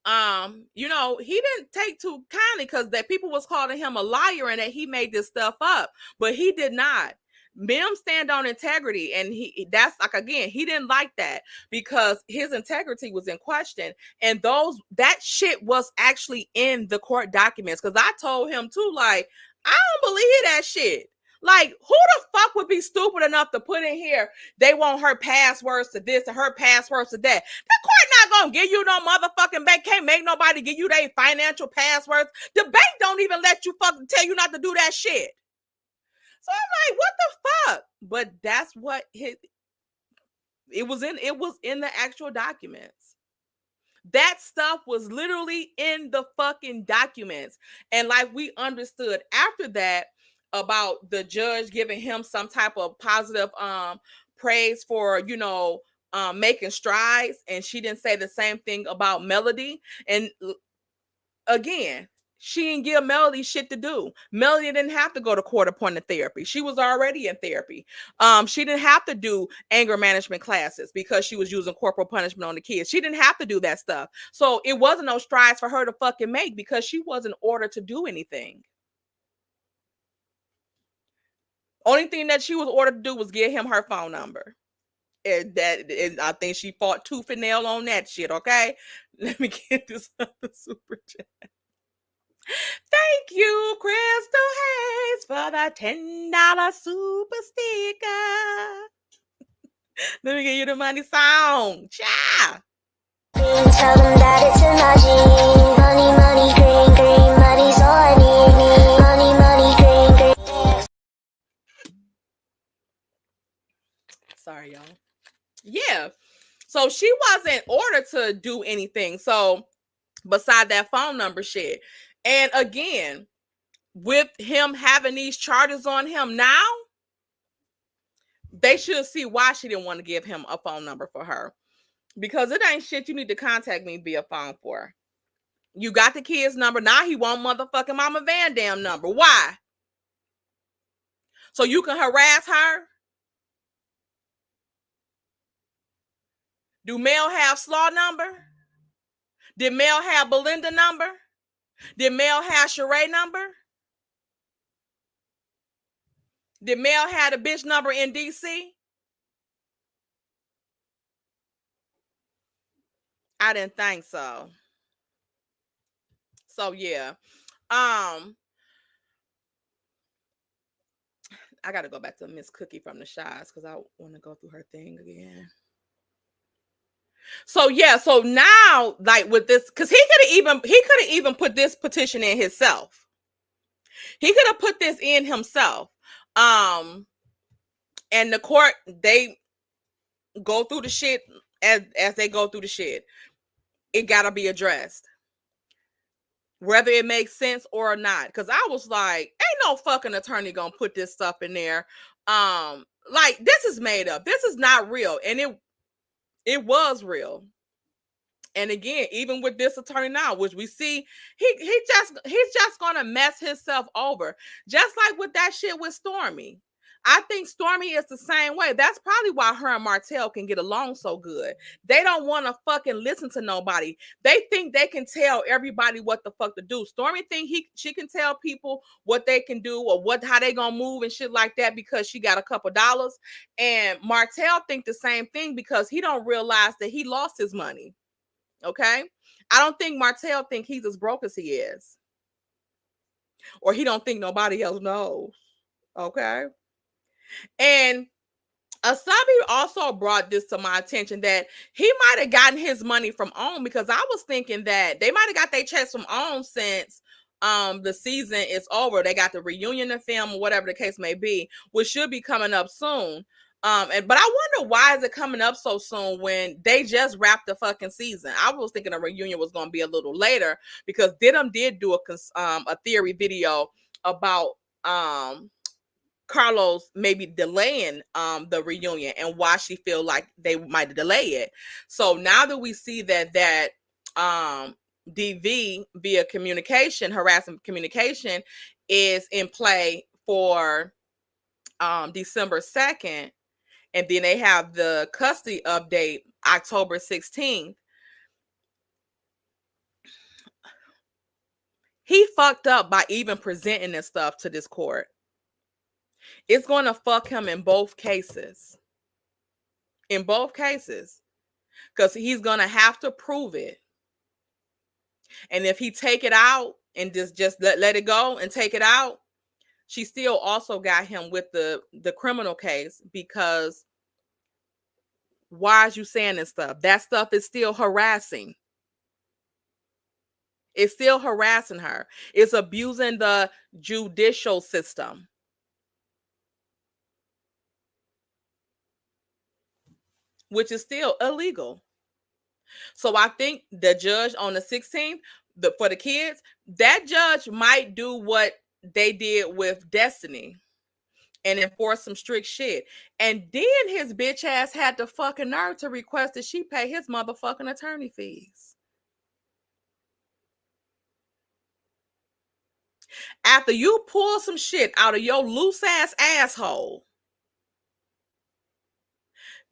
you know, he didn't take too kindly because that people was calling him a liar and that he made this stuff up, but he did not. Mims stand on integrity, and that's like, again, he didn't like that because his integrity was in question, and that shit was actually in the court documents. Because I told him too, like, I don't believe that shit. Like, who the fuck would be stupid enough to put in here they want her passwords to this and her passwords to that? The court not gonna give you no motherfucking bank. Can't make nobody give you their financial passwords. The bank don't even let you fucking tell you not to do that shit. So I'm like, what the fuck? But that's what it was in the actual documents. That stuff was literally in the fucking documents. And like we understood after that about the judge giving him some type of positive praise for, you know, making strides, and she didn't say the same thing about Melody. And again, she didn't give Melody shit to do. Melody didn't have to go to court-appointed therapy. She was already in therapy. She didn't have to do anger management classes because she was using corporal punishment on the kids. She didn't have to do that stuff. So it wasn't no strides for her to fucking make because she wasn't ordered to do anything. Only thing that she was ordered to do was give him her phone number. And I think she fought tooth and nail on that shit, okay? Let me get this other super chat. Thank you, Crystal Hayes, for the $10 super sticker. Let me get you the money song. Ciao. Tell them that it's a magic. Money, money, green, green, money's all I need. Money, money, green, green. Sorry, y'all. Yeah. So she wasn't ordered to do anything. So beside that phone number shit. And again, with him having these charges on him now, they should see why she didn't want to give him a phone number for her. Because it ain't shit you need to contact me via phone for. You got the kid's number. Now he want motherfucking Mama Van Dam number. Why? So you can harass her? Do Mel have Slaw number? Did Mel have Belinda number? Did Mel have Sheree number? Did Mel have a bitch number in DC? I didn't think so. So yeah. I gotta go back to Miss Cookie from the Shies because I want to go through her thing again. So yeah, so now like with this, because he could have even put this petition in himself. He could have put this in himself. And the court, they go through the shit as they go through the shit. It gotta be addressed. Whether it makes sense or not. Because I was like, ain't no fucking attorney gonna put this stuff in there. Like this is made up. This is not real. And it was real. And again, even with this attorney now, which we see, he's just gonna mess himself over. Just like with that shit with Stormy. I think Stormy is the same way. That's probably why her and Martel can get along so good. They don't want to fucking listen to nobody. They think they can tell everybody what the fuck to do. Stormy think she can tell people what they can do or how they gonna move and shit like that because she got a couple dollars. And Martel think the same thing because he don't realize that he lost his money. Okay? I don't think Martel think he's as broke as he is. Or he don't think nobody else knows. Okay? And Asabi also brought this to my attention that he might have gotten his money from OWN because I was thinking that they might have got their checks from OWN since the season is over. They got the reunion to film or whatever the case may be, which should be coming up soon. But I wonder why is it coming up so soon when they just wrapped the fucking season. I was thinking a reunion was going to be a little later because Didim did do a theory video about Carlos maybe delaying the reunion and why she feel like they might delay it. So now that we see that DV via communication, harassment communication is in play for December 2nd, and then they have the custody update October 16th. He fucked up by even presenting this stuff to this court. It's going to fuck him in both cases. In both cases. Because he's going to have to prove it. And if he take it out and just let it go and take it out, she still also got him with the criminal case because Why is you saying this stuff? That stuff is still harassing. It's still harassing her. It's abusing the judicial system. Which is still illegal. So I think the judge on the 16th, for the kids, that judge might do what they did with Destiny and enforce some strict shit. And then his bitch ass had the fucking nerve to request that she pay his motherfucking attorney fees. After you pull some shit out of your loose ass asshole,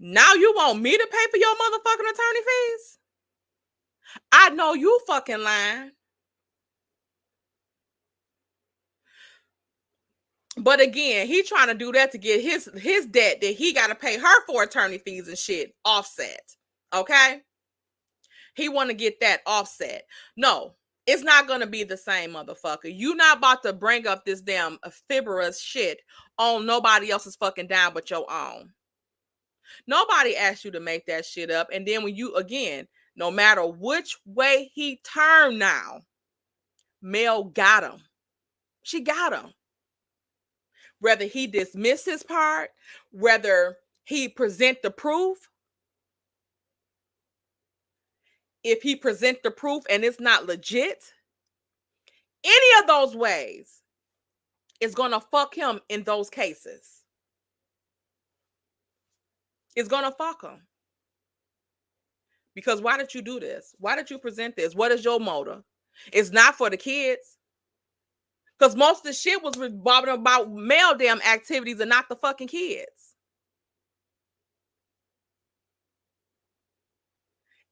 now you want me to pay for your motherfucking attorney fees? I know you fucking lying. But again, he trying to do that to get his debt that he got to pay her for attorney fees and shit offset. Okay? He want to get that offset. No, it's not going to be the same, motherfucker. You not about to bring up this damn fibrous shit on nobody else's fucking dime but your own. Nobody asked you to make that shit up. And then when you, again, no matter which way he turned now, Mel got him. She got him. Whether he dismiss his part, whether he present the proof. If he present the proof and it's not legit, any of those ways is going to fuck him in those cases. It's going to fuck him. Because why did you do this? Why did you present this? What is your motive? It's not for the kids. Because most of the shit was revolving about male damn activities and not the fucking kids.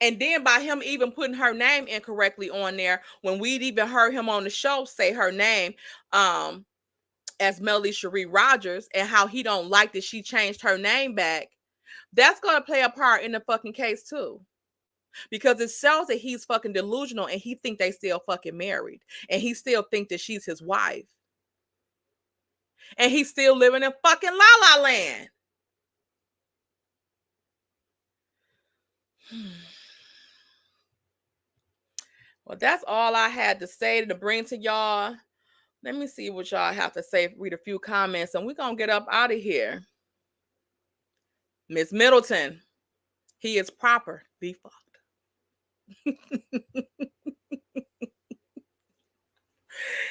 And then by him even putting her name incorrectly on there, when we'd even heard him on the show say her name as Melody Cherie Rogers, and how he don't like that she changed her name back, that's going to play a part in the fucking case too. Because it shows that he's fucking delusional and he think they still fucking married. And he still think that she's his wife. And he's still living in fucking La La Land. Well, that's all I had to say to bring to y'all. Let me see what y'all have to say. Read a few comments and we're going to get up out of here. Miss Middleton, he is proper. Be fucked.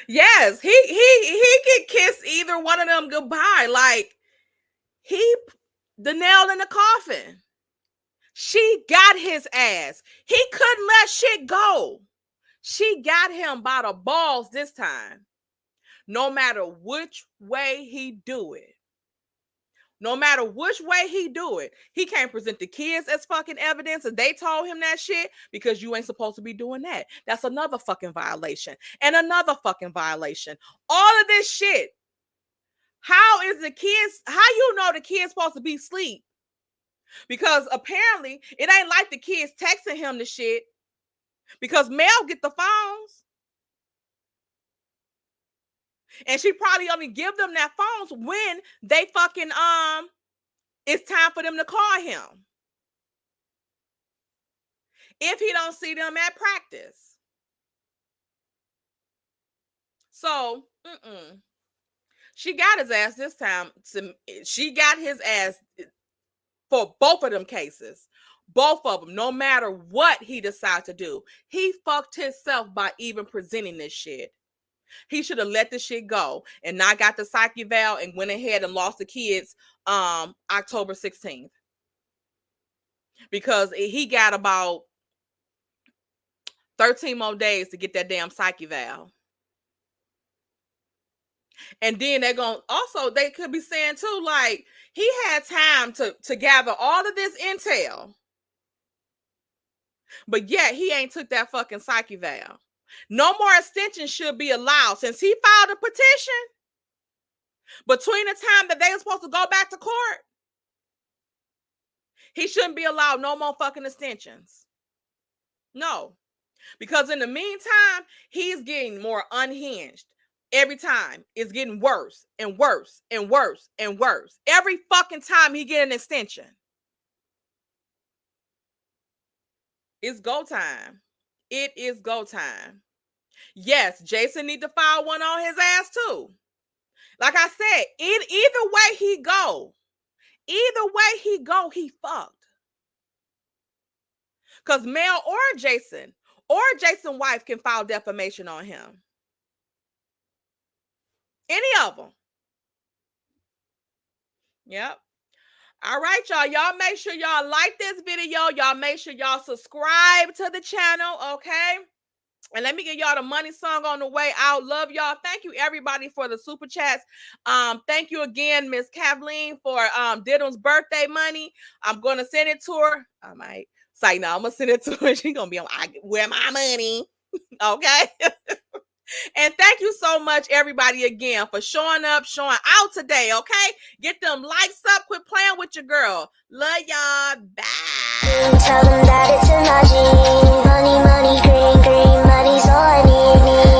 Yes, he could kiss either one of them goodbye. Like, the nail in the coffin. She got his ass. He couldn't let shit go. She got him by the balls this time. No matter which way he do it. No matter which way he do it, he can't present the kids as fucking evidence and they told him that shit because you ain't supposed to be doing that. That's another fucking violation and another fucking violation. All of this shit. How is the kids, how you know the kid's supposed to be asleep? Because apparently it ain't like the kids texting him the shit because Mel get the phones. And she probably only give them that phones when they fucking, it's time for them to call him. If he don't see them at practice. So, she got his ass this time. She got his ass for both of them cases. Both of them, no matter what he decided to do. He fucked himself by even presenting this shit. He should have let the shit go and not got the psych eval and went ahead and lost the kids October 16th. Because he got about 13 more days to get that damn psych eval. And then they're going to also, they could be saying too, like, he had time to gather all of this intel. But yet he ain't took that fucking psych eval. No more extensions should be allowed since he filed a petition between the time that they were supposed to go back to court. He shouldn't be allowed no more fucking extensions. No, because in the meantime, he's getting more unhinged. Every time it's getting worse and worse and worse and worse. Every fucking time he get an extension. It's go time. It is go time. Yes, Jason need to file one on his ass too. Like I said, either way he go, he fucked. Because Mel or Jason's wife can file defamation on him. Any of them. Yep. All right, y'all. Y'all make sure y'all like this video. Y'all make sure y'all subscribe to the channel, okay? And let me get y'all the money song on the way out. Love y'all. Thank you, everybody, for the super chats. Thank you again, Miss Kathleen, for Didim's birthday money. I'm going to send it to her. I might say, no, I'm going to send it to her. She's going to be on, where my money? Okay? And thank you so much, everybody, again, for showing up, showing out today, okay? Get them likes up. Quit playing with your girl. Love y'all. Bye. Tell them that it's a magic. Money, money, green, green, money's all I need.